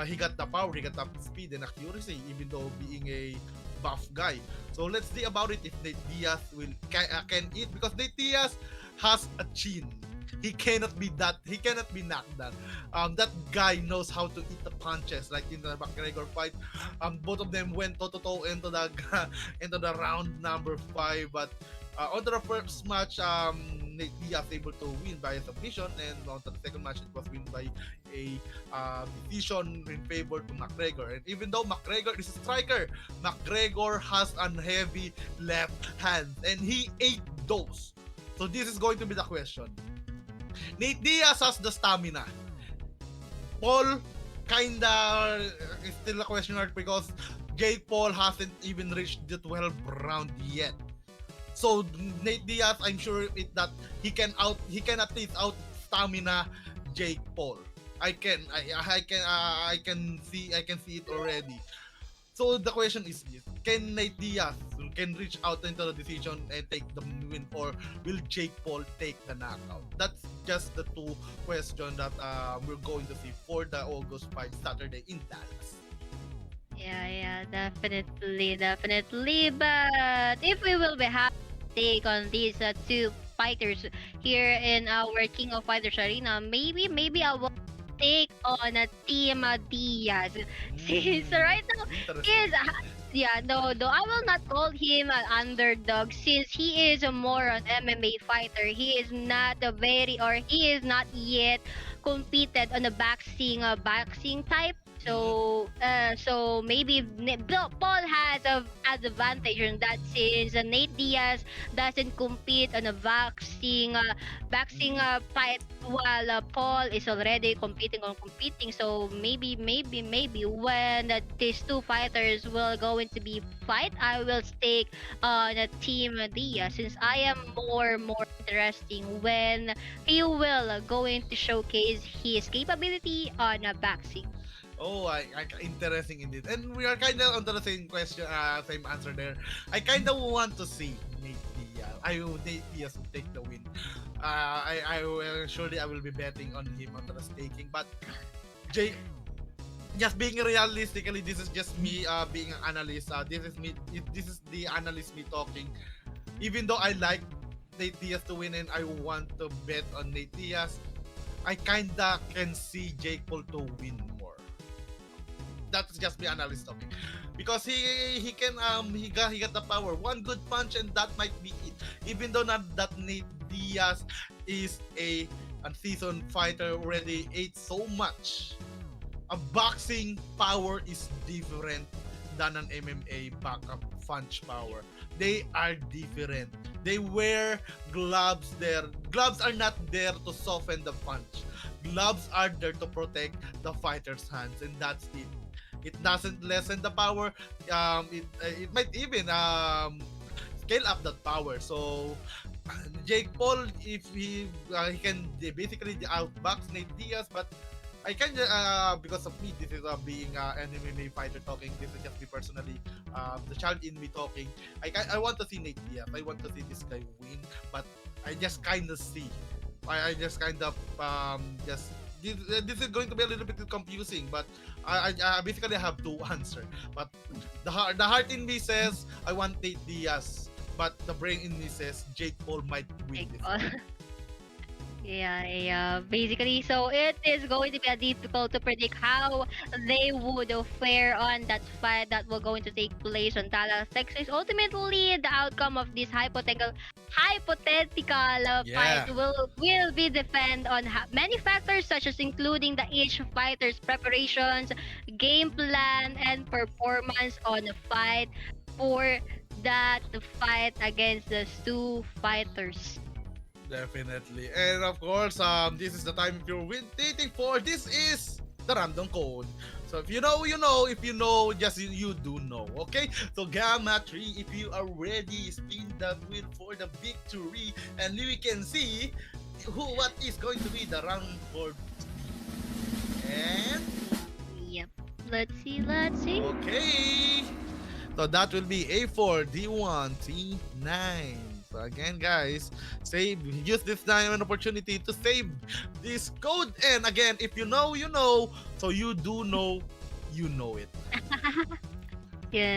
He got the power, he got the speed and accuracy, even though being a buff guy. So let's see about it if Nate Diaz can eat, because Nate Diaz has a chin. He cannot be that. He cannot be knocked down. That guy knows how to eat the punches, like in the McGregor fight. Both of them went toe to toe into the into the round number 5, but on the first match, Nate Diaz able to win by a submission, and on the second match, it was win by a decision in favor to McGregor. And even though McGregor is a striker, McGregor has a heavy left hand, and he ate those. So this is going to be the question. Nate Diaz has the stamina. Paul kinda is still a question mark, because Jake Paul hasn't even reached the 12th round yet. So Nate Diaz, I'm sure that he can at least out stamina Jake Paul. I can see it already. So the question is this: can Nate Diaz can reach out into the decision and take the win, or will Jake Paul take the knockout? That's just the two questions that we're going to see for the August 5 Saturday in Dallas. Yeah, definitely. But if we will be happy to take on these two fighters here in our King of Fighters arena, maybe I will take on a Team Diaz. Since right now Interesting. is yeah, no, I will not call him an underdog, since he is a more an MMA fighter. He is not a very, or he is not yet competed on a boxing type. So maybe Paul has a advantage in that, since Nate Diaz doesn't compete on a boxing fight, while Paul is already competing. So maybe when these two fighters will going to be fight, I will stake on Team Diaz, since I am more interesting when he will going to showcase his capability on boxing. Oh, interesting indeed. And we are kind of on the same question, same answer there. I kind of want to see Nate Diaz. Nate Diaz will take the win. I will surely I will be betting on him on the staking. But Jay, just being realistically, this is just me being an analyst. This is the analyst me talking. Even though I like Nate Diaz to win and I want to bet on Nate Diaz, I kinda can see Jake Paul to win more. That's just me analyst talking, because he got the power, one good punch, and that might be it. Even though not that Nate Diaz is a unseasoned fighter, already ate so much. A boxing power is different than an MMA backup punch power. They are different. They wear gloves there. Gloves are not there to soften the punch. Gloves are there to protect the fighter's hands, and that's it. It doesn't lessen the power. It might even scale up that power. So Jake Paul, if he can basically outbox Nate Diaz, but I can because of me, this is being an MMA fighter talking. This is just me personally, the child in me talking. I want to see Nate Diaz. I want to see this guy win, but I just kind of see. I just kind of just this is going to be a little bit confusing, but I basically have two answer. But the heart in me says I want Nate Diaz, but the brain in me says Jake Paul might win Jake this Paul. one. Yeah. Basically, so it is going to be difficult to predict how they would fare on that fight that will going to take place on Dallas, Texas. Ultimately, the outcome of this hypothetical fight Yeah. will be depend on many factors, such as including the each fighter's preparations, game plan, and performance on the fight for that fight against the two fighters. Definitely. And of course, this is the time if you're waiting for. This is the random code. So if you know, you know. If you know, just you do know. Okay. So Gamma 3, if you are ready, spin that wheel for the victory, and we can see what is going to be the round for. And Yep. Let's see. okay. So that will be A4, D1, T9. So again, guys, use this time an opportunity to save this code. And again, if you know, you know. So you do know, you know it. You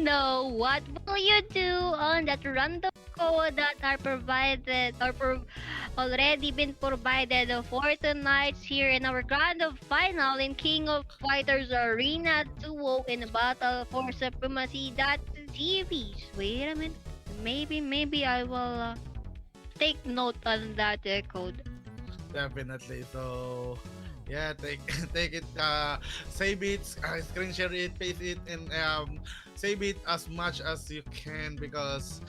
know what will you do on that random code that are provided or already been provided for tonight's here in our grand final in King of Fighters Arena Duo in Battle for Supremacy TV. Wait a minute. Maybe I will take note on that code. Definitely. So yeah, take take it, save it, screen share it, paste it, and save it as much as you can because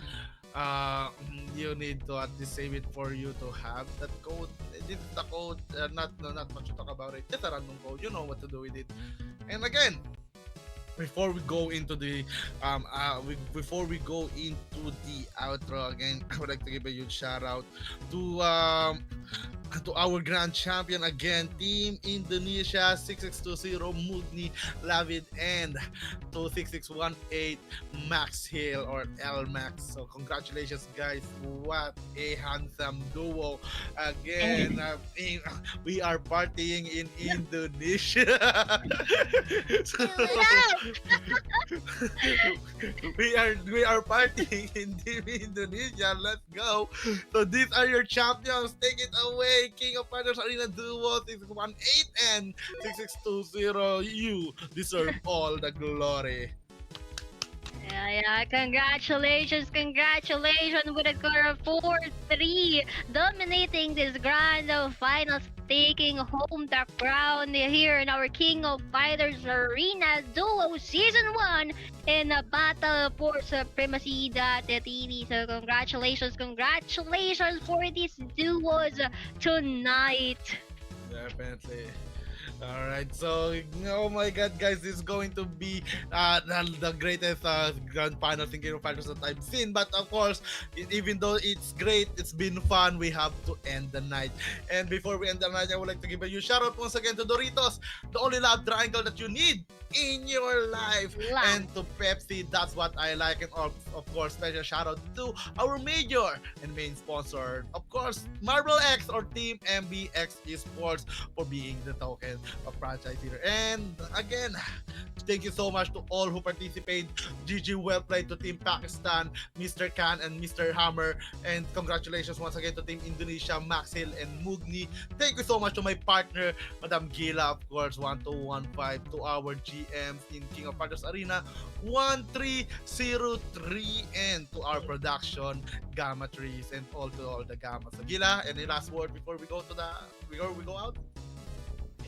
you need to at least save it for you to have that code. This is the code, not much to talk about it. Just a random code. You know what to do with it. And again, before we go into the before we go into the outro again, I would like to give a huge shout out to our grand champion again, Team Indonesia 6620 Mugni Lavid and 26618 Max Hill or L Max. So congratulations guys, what a handsome duo. Again, we are partying in Indonesia. So, we are partying in Team Indonesia. Let's go. So these are your champions. Take it away. King of Fighters Arena Duo 618 and 6620. You deserve all the glory. Yeah. Congratulations with a score of 4-3, dominating this grand finals, taking home the crown here in our King of Fighters Arena Duo Season 1 in a battle for supremacy TV. So congratulations for these duos tonight. Definitely. All right, so oh my God, guys, this is going to be the greatest grand final thinking of finals that I've seen. But of course, even though it's great, it's been fun. We have to end the night. And before we end the night, I would like to give a huge shout out once again to Doritos, the only love triangle that you need in your life, and to Pepsi. That's what I like. And of course, special shout out to our major and main sponsor, of course, Marble X or Team MBX Esports for being the token of franchise here. And again, thank you so much to all who participate. GG, well played to Team Pakistan, Mr. Khan and Mr. Hammer. And congratulations once again to Team Indonesia, Max Hill and Mugni. Thank you so much to my partner, Madam Gila, of course, 1215, to our GMs in King of Fighters Arena, 1303, and to our production, Gamma Trees, and all to all the Gamma. So Gila, any last word before we go out?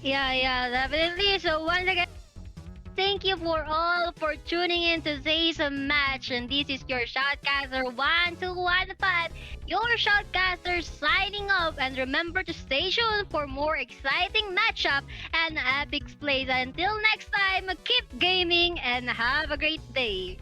Yeah, definitely. So once again, thank you for all for tuning in to today's match. And this is your Shoutcaster 1215, your Shoutcaster signing off. And remember to stay tuned for more exciting matchup and epic plays. Until next time, keep gaming and have a great day.